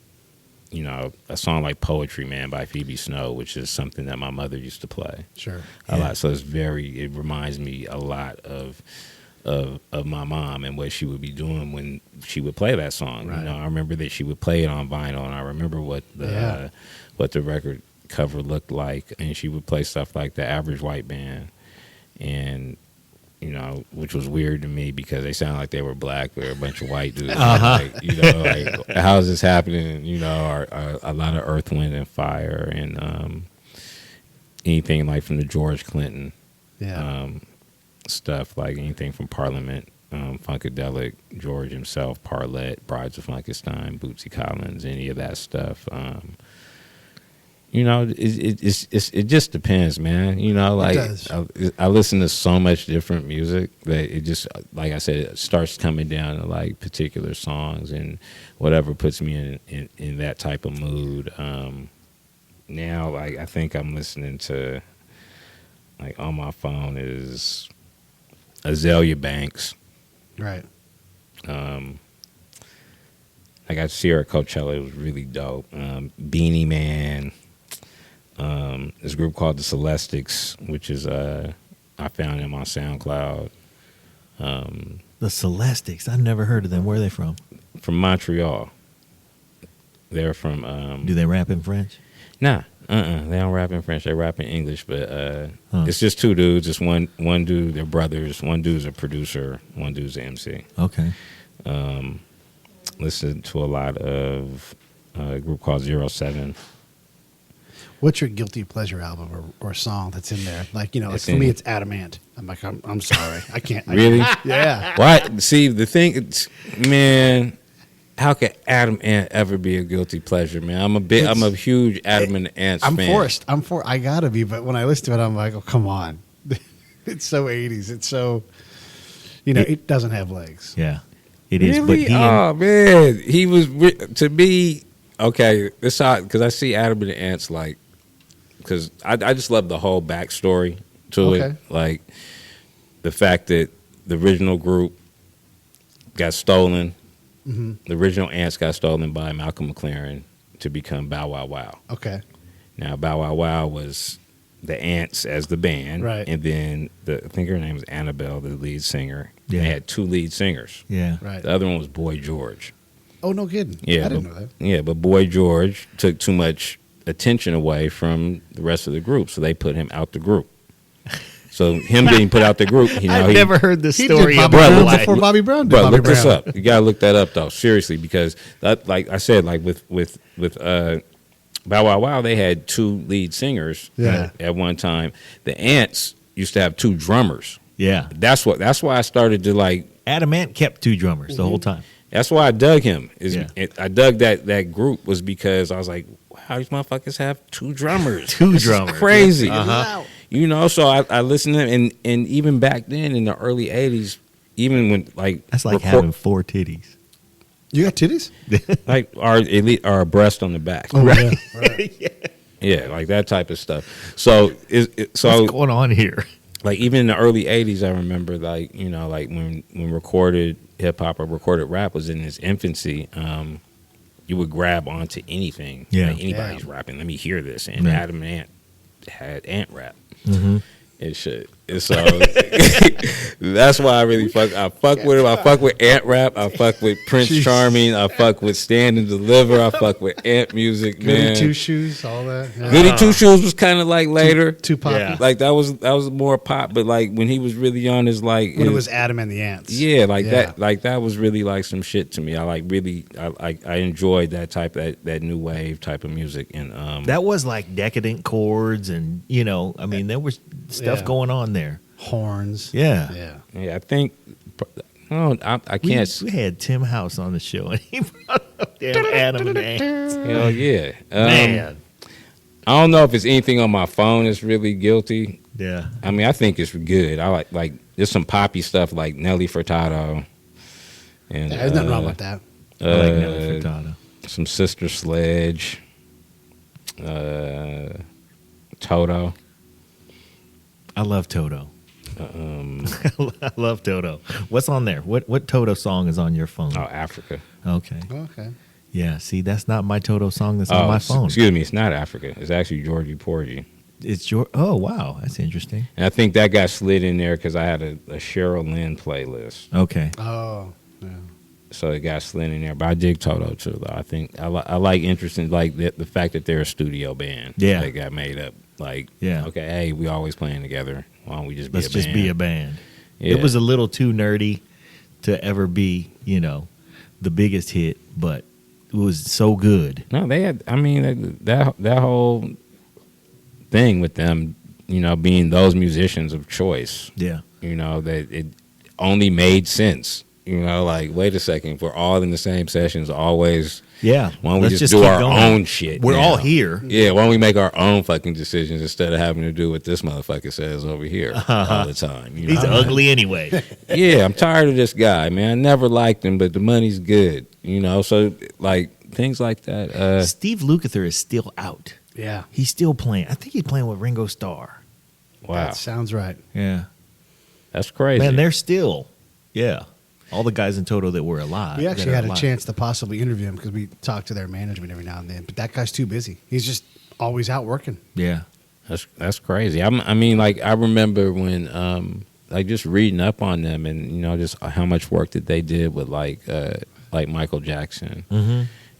Speaker 5: a song like Poetry Man by Phoebe Snow, which is something that my mother used to play
Speaker 3: Sure.
Speaker 5: a lot. So it reminds me a lot of my mom and what she would be doing when she would play that song.
Speaker 3: Right.
Speaker 5: I remember that she would play it on vinyl, and I remember what the record cover looked like, and she would play stuff like The Average White Band, and which was weird to me because they sound like they were black. They were a bunch of white dudes. Like, how is this happening? Or a lot of Earth, Wind, and Fire, and anything like from the George Clinton stuff, like anything from Parliament, Funkadelic, George himself, Parlette, Brides of Frankenstein, Bootsy Collins, any of that stuff. You know, it just depends, man. You know, like I listen to so much different music that it just, like I said, it starts coming down to like particular songs and whatever puts me in that type of mood. Now, like I think I'm listening to, like on my phone is Azalea Banks.
Speaker 3: Right.
Speaker 5: I got to see her at Coachella. It was really dope. Beanie Man. This group called the Celestics, which is I found them on SoundCloud.
Speaker 4: The Celestics. I've never heard of them. Where are they from?
Speaker 5: From Montreal. They're from.
Speaker 4: Do they rap in French?
Speaker 5: Nah. They don't rap in French. They rap in English. But it's just two dudes. It's one dude. They're brothers. One dude's a producer. One dude's an MC.
Speaker 4: Okay.
Speaker 5: Listen to a lot of a group called 07.
Speaker 3: What's your guilty pleasure album or song that's in there? Like, you know, like
Speaker 5: It's
Speaker 3: for me,
Speaker 5: in-
Speaker 3: it's Adamant. I'm like, I'm sorry. I can't.
Speaker 5: Really?
Speaker 3: Yeah.
Speaker 5: Why? See, the thing, man, how could Adam Ant ever be a guilty pleasure, man? I'm a huge Adam and the Ants
Speaker 3: I'm
Speaker 5: fan.
Speaker 3: forced. I gotta be. But when I listen to it, I'm like, oh, come on. It's so 80s. It's so, you know, it doesn't have legs.
Speaker 4: Yeah, it is.
Speaker 5: Really?
Speaker 4: But
Speaker 5: Oh man, he was to me. Okay, this how because I see Adam and the Ants like because I just love the whole backstory to
Speaker 3: Okay.
Speaker 5: it, like the fact that the original group got stolen.
Speaker 3: Mm-hmm.
Speaker 5: The original Ants got stolen by Malcolm McLaren to become Bow Wow Wow.
Speaker 3: Okay.
Speaker 5: Now Bow Wow Wow was the Ants as the band,
Speaker 3: Right.
Speaker 5: and then I think her name was Annabelle, the lead singer.
Speaker 4: Yeah.
Speaker 5: They had two lead singers.
Speaker 4: yeah,
Speaker 3: Right.
Speaker 5: The other one was Boy George.
Speaker 3: Oh, no kidding.
Speaker 5: Yeah,
Speaker 3: I didn't
Speaker 5: but,
Speaker 3: know that.
Speaker 5: Yeah, but Boy George took too much attention away from the rest of the group, so they put him out the group. So him being put out the group, you know,
Speaker 4: I've never heard this
Speaker 3: He
Speaker 4: story
Speaker 3: did
Speaker 4: of
Speaker 3: Bobby
Speaker 4: my
Speaker 3: Brown
Speaker 4: life.
Speaker 3: before Bobby Brown did
Speaker 5: Bro,
Speaker 3: Bobby
Speaker 5: look this
Speaker 3: Brown.
Speaker 5: up. You gotta look that up though, seriously, because that, like I said, like with Bow Wow Wow, they had two lead singers
Speaker 3: Yeah.
Speaker 5: at one time. The Ants used to have two drummers.
Speaker 4: Yeah,
Speaker 5: That's why I started to like.
Speaker 4: Adam Ant kept two drummers the whole time.
Speaker 5: That's why I dug him.
Speaker 4: Yeah.
Speaker 5: I dug that group was because I was like, wow, these motherfuckers have two drummers.
Speaker 4: Two
Speaker 5: This is
Speaker 4: drummers.
Speaker 5: crazy.
Speaker 4: Uh-huh.
Speaker 5: You know, so I listened to them, and even back then in the early '80s, even when like
Speaker 4: That's like having four titties.
Speaker 3: You got titties?
Speaker 5: like our breast on the back,
Speaker 3: Oh, yeah. Right.
Speaker 5: yeah, like that type of stuff. So
Speaker 4: What's going on here?
Speaker 5: like even in the early '80s, I remember like you know like when recorded hip hop or recorded rap was in its infancy. You would grab onto anything.
Speaker 4: Yeah.
Speaker 5: Like anybody's rapping. Let me hear this. And
Speaker 4: Right.
Speaker 5: Adam and Ant had Ant rap.
Speaker 4: Mm-hmm.
Speaker 5: And shit. And so that's why I really fuck. I fuck with him. I fuck with Ant rap. I fuck with Prince
Speaker 3: Jeez.
Speaker 5: Charming. I fuck with Stand and Deliver. I fuck with Ant music,
Speaker 3: Goody
Speaker 5: man.
Speaker 3: Two Shoes, all that. Yeah.
Speaker 5: Goody Two Shoes was kind of like later.
Speaker 3: Too poppy.
Speaker 4: Yeah.
Speaker 5: Like that was more pop. But like when he was really on his like
Speaker 3: When it
Speaker 5: his-
Speaker 3: was Adam and the Ants.
Speaker 5: yeah, like
Speaker 3: Yeah.
Speaker 5: that was really like some shit to me. I enjoyed that type that new wave type of music and
Speaker 4: That was like decadent chords, and I mean, there was stuff
Speaker 3: Yeah.
Speaker 4: going on there.
Speaker 3: Horns.
Speaker 4: Yeah.
Speaker 3: Yeah.
Speaker 5: yeah, I think I
Speaker 4: We,
Speaker 5: can't
Speaker 4: we had Tim House on the show, and he brought up damn Adam and Ants.
Speaker 5: hell yeah.
Speaker 4: Man.
Speaker 5: I don't know if it's anything on my phone that's really guilty.
Speaker 4: Yeah.
Speaker 5: I mean, I think it's good. I like there's some poppy stuff like Nelly Furtado and
Speaker 3: Yeah, there's nothing wrong with that.
Speaker 4: I like Nelly Furtado.
Speaker 5: some Sister Sledge, Toto.
Speaker 4: I love Toto. I love Toto. What's on there? What Toto song is on your phone?
Speaker 5: Oh, Africa.
Speaker 4: Okay.
Speaker 3: Okay.
Speaker 4: Yeah. See, that's not my Toto song. That's on my phone.
Speaker 5: Excuse me, it's not Africa. It's actually Georgie Porgy.
Speaker 4: It's your. Oh wow, that's interesting.
Speaker 5: And I think that got slid in there because I had a Cheryl Lynn playlist.
Speaker 4: Okay.
Speaker 3: Oh, yeah.
Speaker 5: So it got slid in there. But I dig Toto too, though. I think I like interesting, like the fact that they're a studio band.
Speaker 4: Yeah.
Speaker 5: They got made up. Like,
Speaker 4: Yeah.
Speaker 5: okay, hey, we always playing together. Why don't we just be
Speaker 4: Let's
Speaker 5: a band?
Speaker 4: just be a band.
Speaker 5: Yeah.
Speaker 4: It was a little too nerdy to ever be, the biggest hit, but it was so good.
Speaker 5: No, they had. I mean, that whole thing with them, being those musicians of choice.
Speaker 4: Yeah.
Speaker 5: That it only made sense. Like, wait a second, we're all in the same sessions, always
Speaker 4: Yeah.
Speaker 5: Why don't we
Speaker 4: Let's
Speaker 5: just
Speaker 4: just
Speaker 5: do
Speaker 4: keep
Speaker 5: our
Speaker 4: going.
Speaker 5: own shit?
Speaker 4: We're
Speaker 5: now?
Speaker 4: all here.
Speaker 5: Yeah, why don't we make our own fucking decisions instead of having to do what this motherfucker says over here all the time? You know?
Speaker 4: He's ugly anyway.
Speaker 5: Yeah, I'm tired of this guy, man. I never liked him, but the money's good, you know. So like things like that.
Speaker 4: Steve Lukather is still out.
Speaker 3: Yeah.
Speaker 4: He's still playing. I think he's playing with Ringo Starr.
Speaker 5: Wow,
Speaker 3: That sounds right.
Speaker 4: Yeah.
Speaker 5: that's crazy.
Speaker 4: Man, they're still, all the guys in Toto that were alive.
Speaker 3: We
Speaker 4: that
Speaker 3: actually
Speaker 4: are
Speaker 3: had a
Speaker 4: alive.
Speaker 3: chance to possibly interview him because we talk to their management every now and then. But that guy's too busy. He's just always out working.
Speaker 4: Yeah.
Speaker 5: That's crazy. I mean, like I remember when like just reading up on them and you know just how much work that they did with like Michael Jackson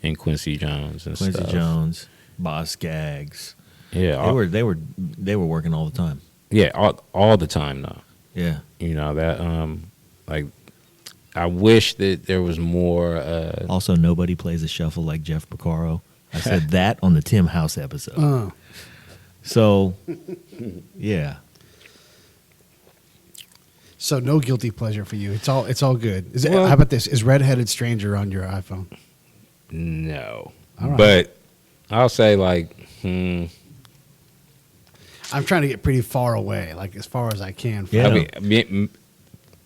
Speaker 5: and Quincy Jones and
Speaker 4: Quincy
Speaker 5: stuff.
Speaker 4: Jones, Boss Skaggs.
Speaker 5: Yeah,
Speaker 4: They were working all the time.
Speaker 5: yeah, all the time though.
Speaker 4: Yeah.
Speaker 5: You know that like I wish that there was more.
Speaker 4: Also, nobody plays a shuffle like Jeff Porcaro. I said that on the Tim House episode.
Speaker 3: Oh.
Speaker 4: So, yeah.
Speaker 3: So no guilty pleasure for you. It's all good.
Speaker 5: Well-
Speaker 3: How about this? Is Redheaded Stranger on your iPhone?
Speaker 5: No,
Speaker 3: All right.
Speaker 5: but I'll say like.
Speaker 3: I'm trying to get pretty far away, like as far as I can.
Speaker 4: Yeah.
Speaker 5: I mean,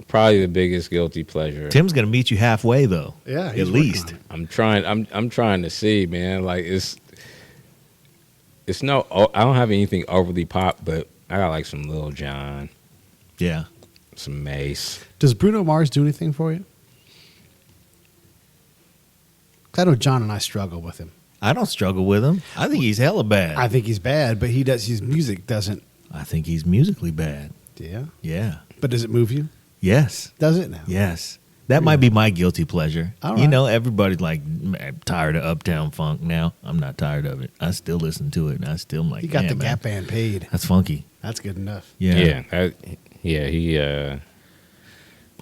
Speaker 5: probably the biggest guilty pleasure.
Speaker 4: Tim's going to meet you halfway, though.
Speaker 3: Yeah, he's
Speaker 4: At
Speaker 3: working
Speaker 4: least.
Speaker 3: on it.
Speaker 5: I'm trying. I'm trying to see, man. Like it's no. I don't have anything overly pop, but I got like some Lil Jon,
Speaker 4: Yeah.
Speaker 5: some Mace.
Speaker 3: Does Bruno Mars do anything for you? 'Cause I know John and I struggle with him.
Speaker 4: I don't struggle with him. I think he's hella bad.
Speaker 3: I think he's bad, but his music doesn't.
Speaker 4: I think he's musically bad.
Speaker 3: Yeah.
Speaker 4: Yeah.
Speaker 3: But does it move you?
Speaker 4: Yes.
Speaker 3: Does it now?
Speaker 4: Yes. That might be my guilty pleasure.
Speaker 3: All
Speaker 4: You
Speaker 3: right.
Speaker 4: know, everybody's like tired of Uptown Funk now. I'm not tired of it. I still listen to it, and I still am like,
Speaker 3: He got
Speaker 4: "Man,
Speaker 3: the
Speaker 4: man,
Speaker 3: Gap Band paid.
Speaker 4: That's funky.
Speaker 3: That's good enough.
Speaker 4: Yeah.
Speaker 5: Yeah. He. I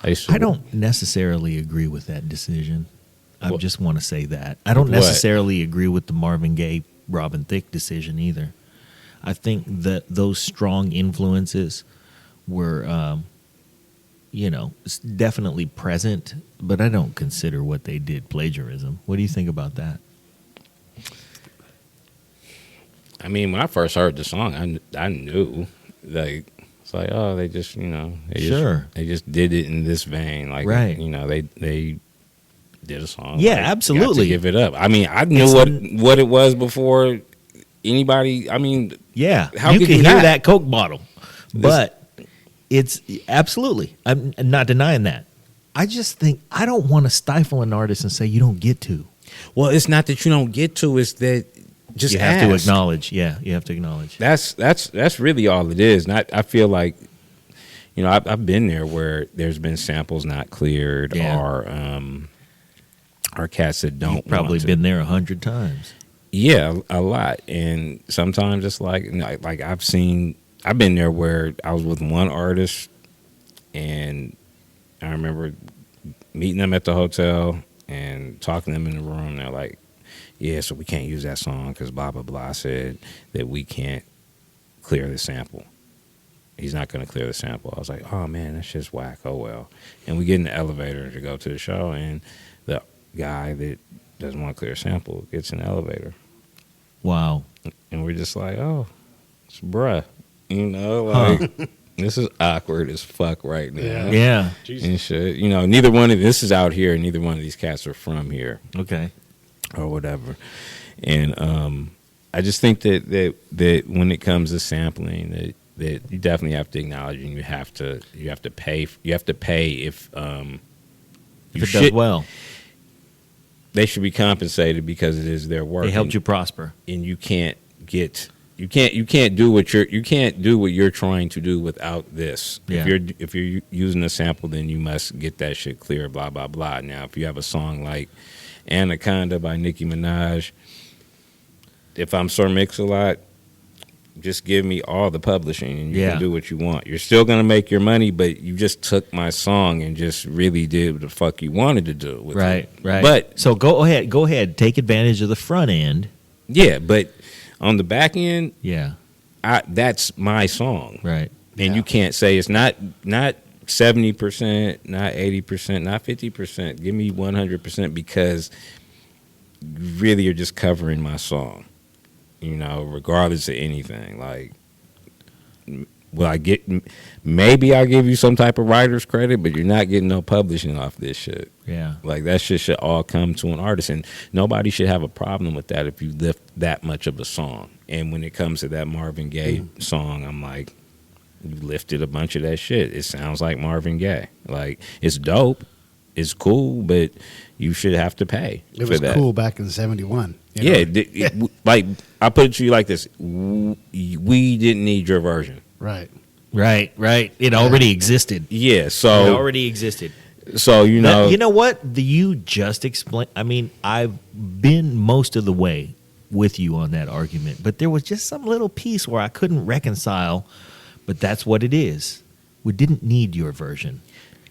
Speaker 5: used to,
Speaker 4: I don't necessarily agree with that decision. I
Speaker 5: What?
Speaker 4: just want to say that. I don't
Speaker 5: What?
Speaker 4: necessarily agree with the Marvin Gaye, Robin Thicke decision either. I think that those strong influences were, definitely present, but I don't consider what they did plagiarism. What do you think about that?
Speaker 5: I mean, when I first heard the song, I knew like it's like they just they just did it in this vein, like
Speaker 4: Right.
Speaker 5: they did a song.
Speaker 4: Yeah,
Speaker 5: like, got to
Speaker 4: absolutely.
Speaker 5: give it up. I mean, I knew what it was before anybody. I mean,
Speaker 4: Yeah,
Speaker 5: How
Speaker 4: you
Speaker 5: could
Speaker 4: can
Speaker 5: you
Speaker 4: hear
Speaker 5: not?
Speaker 4: that Coke bottle, but it's absolutely. I'm not denying that. I just think I don't want to stifle an artist and say you don't get to.
Speaker 5: well, it's not that you don't get to; it's that just
Speaker 4: You have to
Speaker 5: ask.
Speaker 4: acknowledge. Yeah, you have to acknowledge.
Speaker 5: That's really all it is. And I feel like, I've been there where there's been samples not cleared
Speaker 4: Yeah.
Speaker 5: or cats that don't
Speaker 4: You've probably
Speaker 5: want to.
Speaker 4: been there 100 times.
Speaker 5: Yeah, a lot. And sometimes it's like I've been there where I was with one artist and I remember meeting them at the hotel and talking to them in the room. They're like, yeah, so we can't use that song because blah, blah, blah said that we can't clear the sample. He's not going to clear the sample. I was like, oh, man, that's just whack. Oh, well. And we get in the elevator to go to the show, and the guy that doesn't want to clear a sample gets in the elevator.
Speaker 4: Wow.
Speaker 5: And we're just like, oh, it's bruh. Like, this is awkward as fuck right now.
Speaker 4: Yeah.
Speaker 5: And shit. Neither one of this is out here, and neither one of these cats are from here
Speaker 4: Okay.
Speaker 5: or whatever. And I just think that when it comes to sampling, that you definitely have to acknowledge, and you have to pay. You have to pay if
Speaker 4: If it does well,
Speaker 5: they should be compensated because it is their work.
Speaker 4: they helped you prosper.
Speaker 5: and you can't do what you're trying to do without this.
Speaker 4: Yeah.
Speaker 5: If you're using a sample, then you must get that shit clear. Blah blah blah. Now, if you have a song like "Anaconda" by Nicki Minaj, if I'm Sir Mix-a-Lot, just give me all the publishing and you can do what you want. You're still gonna make your money, but you just took my song and just really did what the fuck you wanted to do with
Speaker 4: Right.
Speaker 5: it.
Speaker 4: Right.
Speaker 5: But
Speaker 4: so go ahead. Take advantage of the front end.
Speaker 5: yeah, but on the back end,
Speaker 4: Yeah.
Speaker 5: that's my song.
Speaker 4: Right.
Speaker 5: And you can't say it's not 70%, not 80%, not 50%. Give me 100% because you really are just covering my song, you know, regardless of anything. Like, will I get? Maybe I'll give you some type of writer's credit, but you're not getting no publishing off this shit.
Speaker 4: Yeah.
Speaker 5: Like, that shit should all come to an artist, and nobody should have a problem with that if you lift that much of a song. And when it comes to that Marvin Gaye song, I'm like, you lifted a bunch of that shit. It sounds like Marvin Gaye. Like, it's dope, it's cool, but you should have to pay
Speaker 3: It
Speaker 5: for
Speaker 3: was
Speaker 5: that.
Speaker 3: cool back in '71.
Speaker 5: Yeah, like, I put it to you like this: we didn't need your version.
Speaker 3: Right.
Speaker 4: Right. It already existed.
Speaker 5: Yeah,
Speaker 4: It
Speaker 5: so
Speaker 4: already existed.
Speaker 5: you know,
Speaker 4: You know what? You just explained. I mean, I've been most of the way with you on that argument, but there was just some little piece where I couldn't reconcile. But that's what it is. We didn't need your version.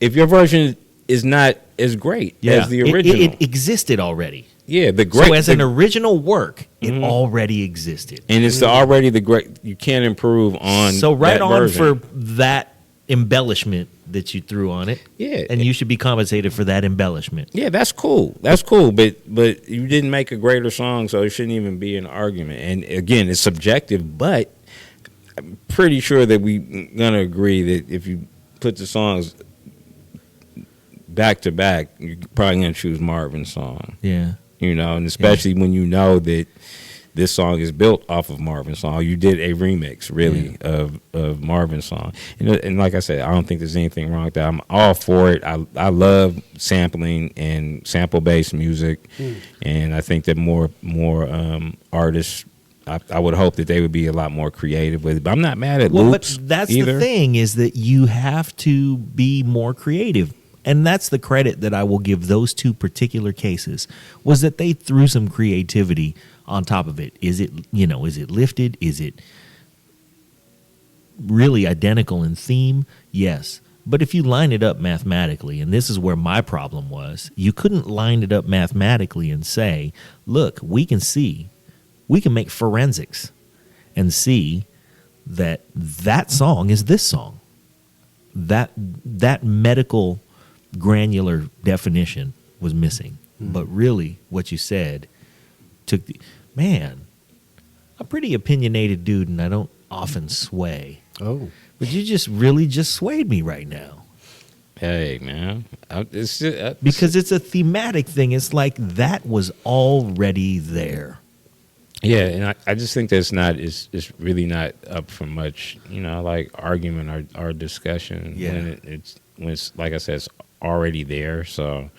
Speaker 5: if your version is not as great as the original,
Speaker 4: It existed already.
Speaker 5: yeah, the great.
Speaker 4: So as an original work, it already existed.
Speaker 5: and it's already the great. You can't improve on.
Speaker 4: So right
Speaker 5: that
Speaker 4: on
Speaker 5: version.
Speaker 4: for that embellishment that you threw on it.
Speaker 5: Yeah.
Speaker 4: And you should be compensated for that embellishment.
Speaker 5: Yeah, that's cool. That's cool. But you didn't make a greater song, so it shouldn't even be an argument. And again, it's subjective, but I'm pretty sure that we're gonna agree that if you put the songs back to back, you're probably gonna choose Marvin's song.
Speaker 4: Yeah.
Speaker 5: You know, and especially when you know that this song is built off of Marvin's song. You did a remix, really, of Marvin's song. And like I said, I don't think there's anything wrong with that. I'm all for it. I love sampling and sample-based music, and I think that more artists, I would hope that they would be a lot more creative with it. But I'm not mad at loops
Speaker 4: but that's
Speaker 5: either.
Speaker 4: the thing, is that you have to be more creative. And that's the credit that I will give those two particular cases, was that they threw some creativity on top of it. Is it lifted? Is it really identical in theme? Yes. But if you line it up mathematically, and this is where my problem was, you couldn't line it up mathematically and say, look, we can make forensics and see that song is this song. That medical granular definition was missing. But really, what you said took man, a pretty opinionated dude, and I don't often sway.
Speaker 3: Oh.
Speaker 4: But you just really swayed me right now.
Speaker 5: Hey, man.
Speaker 4: Because it's a thematic thing. It's like that was already there.
Speaker 5: Yeah, and I just think that's it's really not up for much, like argument or discussion.
Speaker 4: Yeah.
Speaker 5: When it's like I said, it's already there. So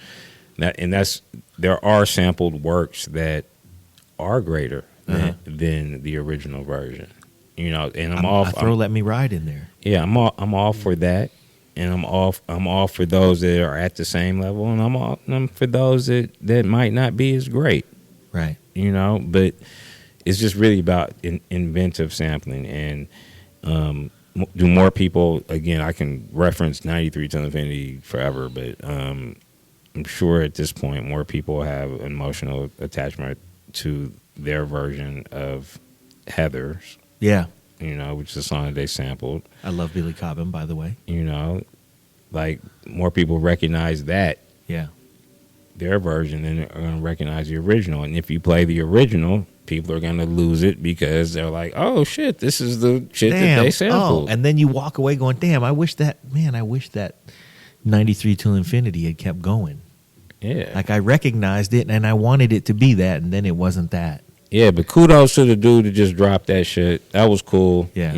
Speaker 5: there are sampled works that are greater than the original version. And
Speaker 4: I throw Let Me Ride in there.
Speaker 5: Yeah, I'm all for that, and I'm all for those that are at the same level, and I'm for those that might not be as great.
Speaker 4: Right.
Speaker 5: But it's just really about inventive sampling, and do more people, again, I can reference 93 to Infinity forever, but I'm sure at this point more people have emotional attachment to their version of Heathers,
Speaker 4: Yeah.
Speaker 5: which is a song that they sampled.
Speaker 4: I love Billy Cobham, by the way.
Speaker 5: Like more people recognize that,
Speaker 4: Yeah.
Speaker 5: their version, than are going to recognize the original. And if you play the original, people are going to lose it because they're like, oh, shit, this is the shit that they sampled.
Speaker 4: Oh, and then you walk away going, damn, I wish that 93 Till Infinity had kept going.
Speaker 5: Yeah.
Speaker 4: Like I recognized it and I wanted it to be that, and then it wasn't that.
Speaker 5: Yeah, but kudos to the dude that just dropped that shit. That was cool.
Speaker 4: Yeah.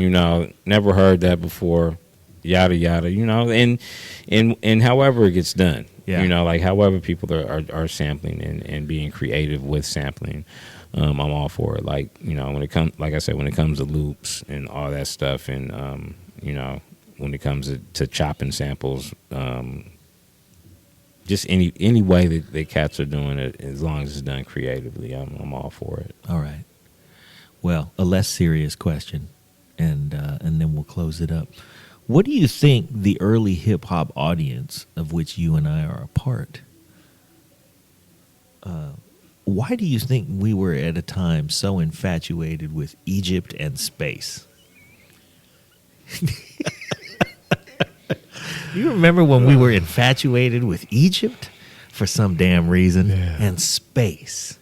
Speaker 5: Never heard that before. Yada yada. And however it gets done.
Speaker 4: Yeah.
Speaker 5: Like however people are sampling and being creative with sampling. I'm all for it. Like, when it comes, like I said, when it comes to loops and all that stuff, and when it comes to chopping samples, just any way that cats are doing it, as long as it's done creatively, I'm all for it.
Speaker 4: All right. Well, a less serious question, and then we'll close it up. What do you think the early hip hop audience, of which you and I are a part, why do you think we were at a time so infatuated with Egypt and space? You remember when we were infatuated with Egypt for some damn reason, and space?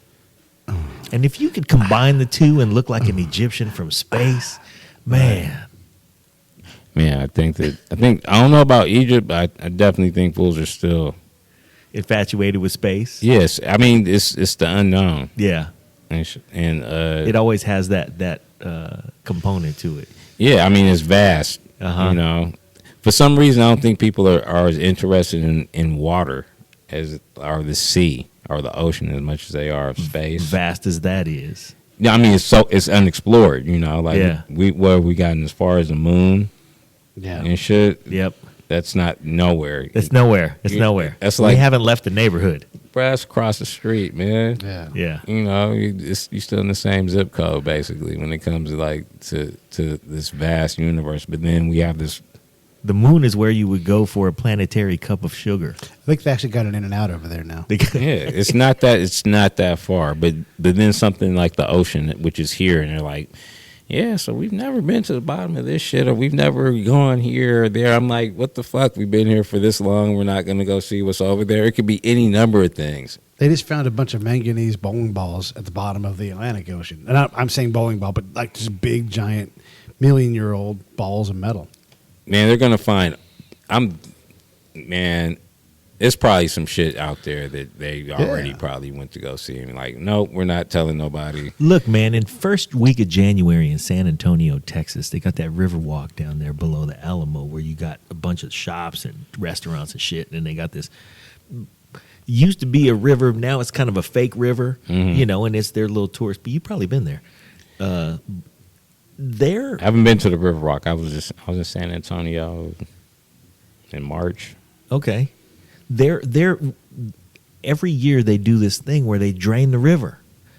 Speaker 4: And if you could combine the two and look like an Egyptian from space, man.
Speaker 5: Man, I don't know about Egypt, but I definitely think fools are still
Speaker 4: Infatuated with space.
Speaker 5: Yes, I mean it's the unknown.
Speaker 4: Yeah.
Speaker 5: And
Speaker 4: it always has that component to it.
Speaker 5: Yeah, I mean it's vast.
Speaker 4: Uh-huh.
Speaker 5: You know, for some reason I don't think people are as interested in water as are the sea or the ocean as much as they are of space.
Speaker 4: Vast as that is.
Speaker 5: Yeah, I mean it's unexplored. You know, like
Speaker 4: Yeah.
Speaker 5: we gotten as far as the moon.
Speaker 3: Yeah.
Speaker 5: And shit.
Speaker 4: Yep.
Speaker 5: That's not nowhere.
Speaker 4: It's nowhere. It's nowhere.
Speaker 5: That's
Speaker 4: we
Speaker 5: like
Speaker 4: haven't left the neighborhood.
Speaker 5: brass across the street, man.
Speaker 3: Yeah.
Speaker 4: Yeah.
Speaker 5: You know, you're still in the same zip code basically when it comes to like to this vast universe. But then we have this.
Speaker 4: The moon is where you would go for a planetary cup of sugar.
Speaker 3: I think they actually got an in and out over there now.
Speaker 5: Yeah, it's not that far. But then something like the ocean, which is here, and they're like, yeah, so we've never been to the bottom of this shit, or we've never gone here or there. I'm like, what the fuck? We've been here for this long. We're not going to go see what's over there. It could be any number of things.
Speaker 3: They just found a bunch of manganese bowling balls at the bottom of the Atlantic Ocean. And I'm saying bowling ball, but like just big, giant, million-year-old balls of metal.
Speaker 5: Man, they're going to find, it's probably some shit out there that they already probably went to go see. And like, nope, we're not telling nobody.
Speaker 4: Look, man, in first week of January in San Antonio, Texas, they got that river walk down there below the Alamo where you got a bunch of shops and restaurants and shit. And they got this, used to be a river. Now it's kind of a fake river, you know, and it's their little tourist. But you've probably been there.
Speaker 5: I haven't been to the River Rock. I was in San Antonio in March.
Speaker 4: Okay. They're every year they do this thing where they drain the river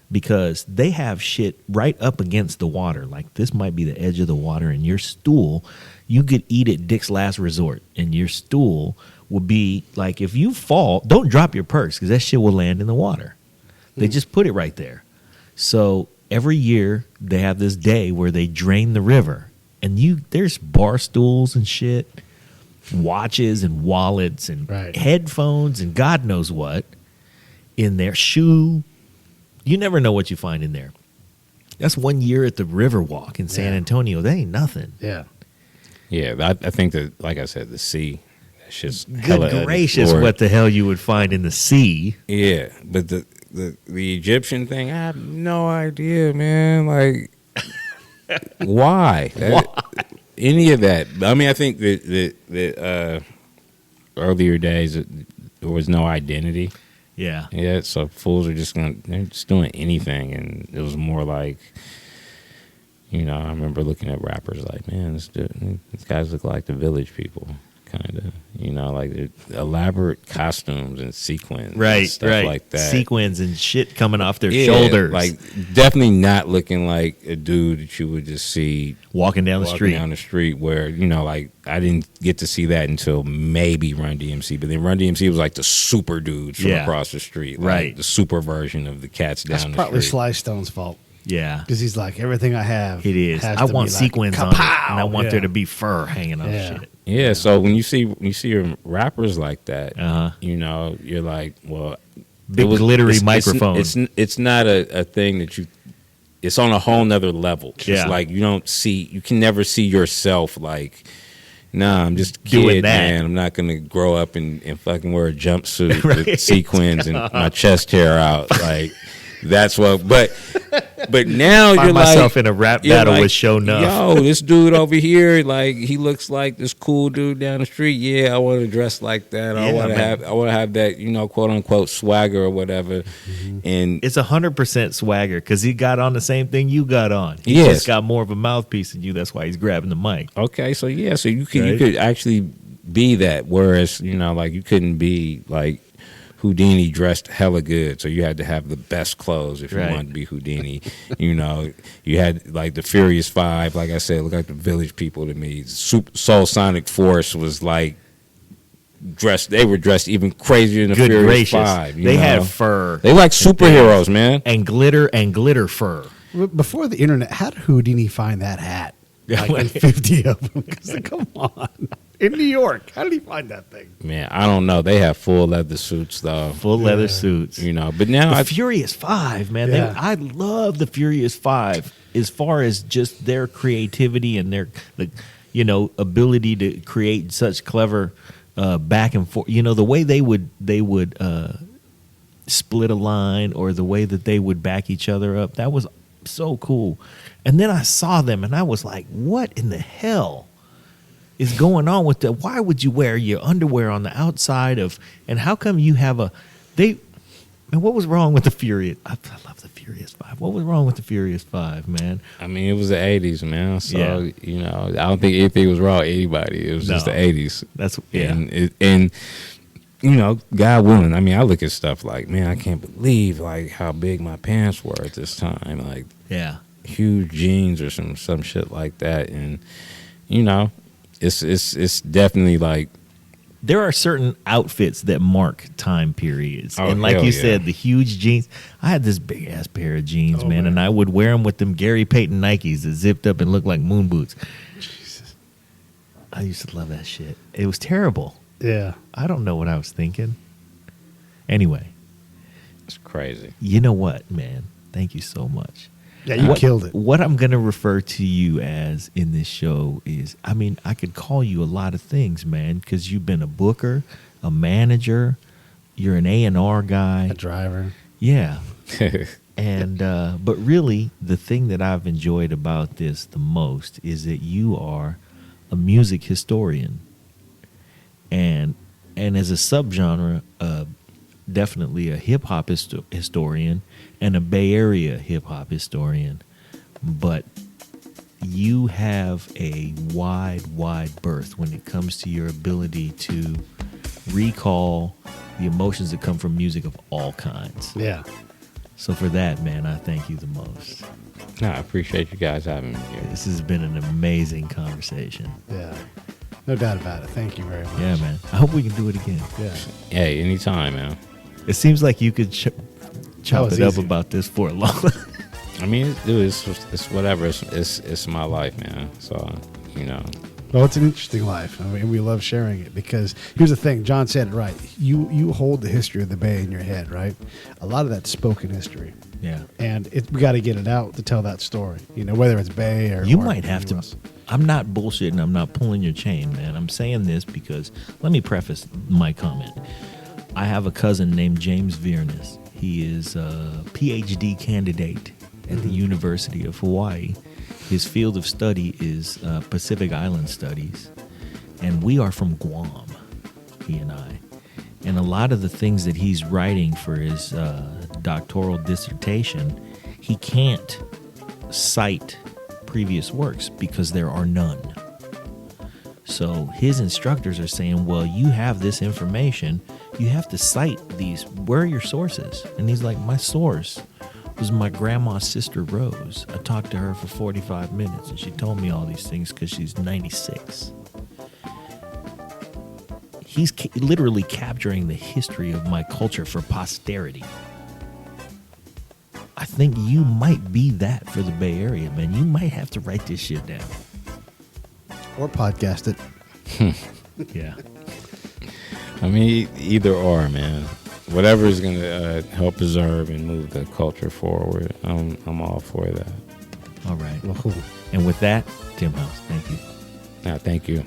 Speaker 4: because they have shit right up against the water. Like this might be the edge of the water, and your stool, you could eat at Dick's Last Resort, and your stool will be like, if you fall, don't drop your purse because that shit will land in the water. They just put it right there. So every year they have this day where they drain the river, and there's bar stools and shit, watches and wallets and headphones and God knows what in their shoe. You never know what you find in there. That's 1 year at the Riverwalk in San Antonio. That ain't nothing.
Speaker 3: Yeah.
Speaker 5: Yeah, I think that, like I said, the sea, that's just
Speaker 4: good gracious, what the hell you would find in the sea.
Speaker 5: Yeah, but the Egyptian thing, I have no idea, man. Like, why? Any of that? I mean, I think that earlier days there was no identity.
Speaker 4: Yeah.
Speaker 5: Yeah. So fools are they're just doing anything, and it was more like, you know, I remember looking at rappers like, man, these guys look like the Village People, kind of. You know, like elaborate costumes and sequins, and stuff like that.
Speaker 4: Sequins and shit coming off their shoulders.
Speaker 5: Like definitely not looking like a dude that you would just see
Speaker 4: walking down the street.
Speaker 5: Where, you know, like I didn't get to see that until maybe Run DMC, but then Run DMC was like the super dudes from across the street, like the super version of the cats down the street.
Speaker 3: That's partly Sly Stone's fault.
Speaker 4: Yeah,
Speaker 3: because he's like, everything I have.
Speaker 4: It is. I want sequins on it, and I want there to be fur hanging off shit.
Speaker 5: Yeah, so when you see rappers like that, you know, you're like, well,
Speaker 4: big glittery microphone.
Speaker 5: It's not a thing that you. It's on a whole nother level. It's like you can never see yourself like, nah, I'm just a kid, man. I'm not gonna grow up and fucking wear a jumpsuit with sequins and my chest hair out, like. That's what, but now you're
Speaker 4: myself in a rap battle with Show Nuff.
Speaker 5: Yo, this dude over here, like he looks like this cool dude down the street. Yeah, I want to dress like that. I want to have that, you know, quote unquote swagger or whatever. And
Speaker 4: it's 100% swagger because he got on the same thing you got on. He just got more of a mouthpiece than you. That's why he's grabbing the mic.
Speaker 5: Okay, so you could actually be that. Whereas, you know, like you couldn't be like Houdini dressed hella good, so you had to have the best clothes if you wanted to be Houdini. You know, you had like the Furious Five, like I said, look like the Village People to me. Soul Sonic Force was like dressed. They were dressed even crazier than the Furious Five.
Speaker 4: They had fur.
Speaker 5: They like superheroes, man,
Speaker 4: and glitter fur.
Speaker 3: Before the internet, how did Houdini find that hat? Like 50 of them. Because come on. in New York. How did he find that thing?
Speaker 5: Man, I don't know. They have full leather suits though.
Speaker 4: Full leather suits.
Speaker 5: You know, but now
Speaker 4: The Furious Five, man.
Speaker 3: Yeah.
Speaker 4: I love the Furious Five as far as just their creativity and their ability to create such clever back and forth. You know, the way they would split a line, or the way that they would back each other up. That was so cool. And then I saw them and I was like, what in the hell is going on with why would you wear your underwear on the outside of, and how come you have what was wrong with the Furious? I love the Furious Five. What was wrong with the Furious Five, man?
Speaker 5: I mean, it was the 80s, man. So,
Speaker 4: Yeah.
Speaker 5: you know, I don't think anything was wrong with anybody. It was just the 80s.
Speaker 4: That's
Speaker 5: And you know, God willing, I mean, I look at stuff like, man, I can't believe like how big my pants were at this time. Like,
Speaker 4: yeah.
Speaker 5: huge jeans or some shit like that. And, you know, it's definitely like,
Speaker 4: There are certain outfits that mark time periods.
Speaker 5: Oh,
Speaker 4: and like
Speaker 5: hell
Speaker 4: you
Speaker 5: yeah.
Speaker 4: said, the huge jeans. I had this big ass pair of jeans, man, and I would wear them with them Gary Payton Nikes that zipped up and looked like moon boots.
Speaker 3: Jesus.
Speaker 4: I used to love that shit. It was terrible.
Speaker 3: Yeah.
Speaker 4: I don't know what I was thinking. Anyway,
Speaker 5: it's crazy.
Speaker 4: you know what, man? Thank you so much.
Speaker 3: Yeah, you killed it.
Speaker 4: What I'm going to refer to you as in this show is, I mean, I could call you a lot of things, man, because you've been a booker, a manager, you're an A&R guy.
Speaker 3: A driver.
Speaker 4: Yeah. And, but really, the thing that I've enjoyed about this the most is that you are a music historian. And as a subgenre, definitely a hip hop historian and a Bay Area hip hop historian, but you have a wide berth when it comes to your ability to recall the emotions that come from music of all kinds.
Speaker 3: Yeah.
Speaker 4: So for that, man, I thank you the most.
Speaker 5: No, I appreciate you guys having me here.
Speaker 4: This has been an amazing conversation.
Speaker 3: Yeah. No doubt about it. Thank you very much.
Speaker 4: Yeah, man. I hope we can do it again.
Speaker 3: Yeah.
Speaker 5: Hey, anytime, man.
Speaker 4: It seems like you could chop
Speaker 3: was
Speaker 4: it up
Speaker 3: easy.
Speaker 4: about this for a long.
Speaker 5: I mean, dude, it's whatever. It's my life, man. So, you know.
Speaker 3: Well, it's an interesting life. I mean, we love sharing it because here's the thing. John said it right. You hold the history of the Bay in your head, right? A lot of that's spoken history.
Speaker 4: Yeah.
Speaker 3: And we got to get it out to tell that story. You know, whether it's Bay or
Speaker 4: You
Speaker 3: or
Speaker 4: might have to.
Speaker 3: anywhere else.
Speaker 4: I'm not bullshitting. I'm not pulling your chain, man. I'm saying this because let me preface my comment. I have a cousin named James Viernes. He is a PhD candidate at the University of Hawaii. His field of study is Pacific Island Studies, and we are from Guam, he and I. And a lot of the things that he's writing for his doctoral dissertation, he can't cite previous works because there are none. So his instructors are saying, well, you have this information, you have to cite these. Where are your sources? And he's like, my source was my grandma's sister Rose. I talked to her for 45 minutes and she told me all these things because she's 96. He's literally capturing the history of my culture for posterity. I think you might be that for the Bay Area, man. You might have to write this shit down.
Speaker 3: Or podcast it.
Speaker 4: Yeah.
Speaker 5: I mean, either or, man. Whatever is going to help preserve and move the culture forward, I'm all for that.
Speaker 4: All right.
Speaker 3: Well, cool.
Speaker 4: And with that, Tim House, thank you.
Speaker 5: Thank you.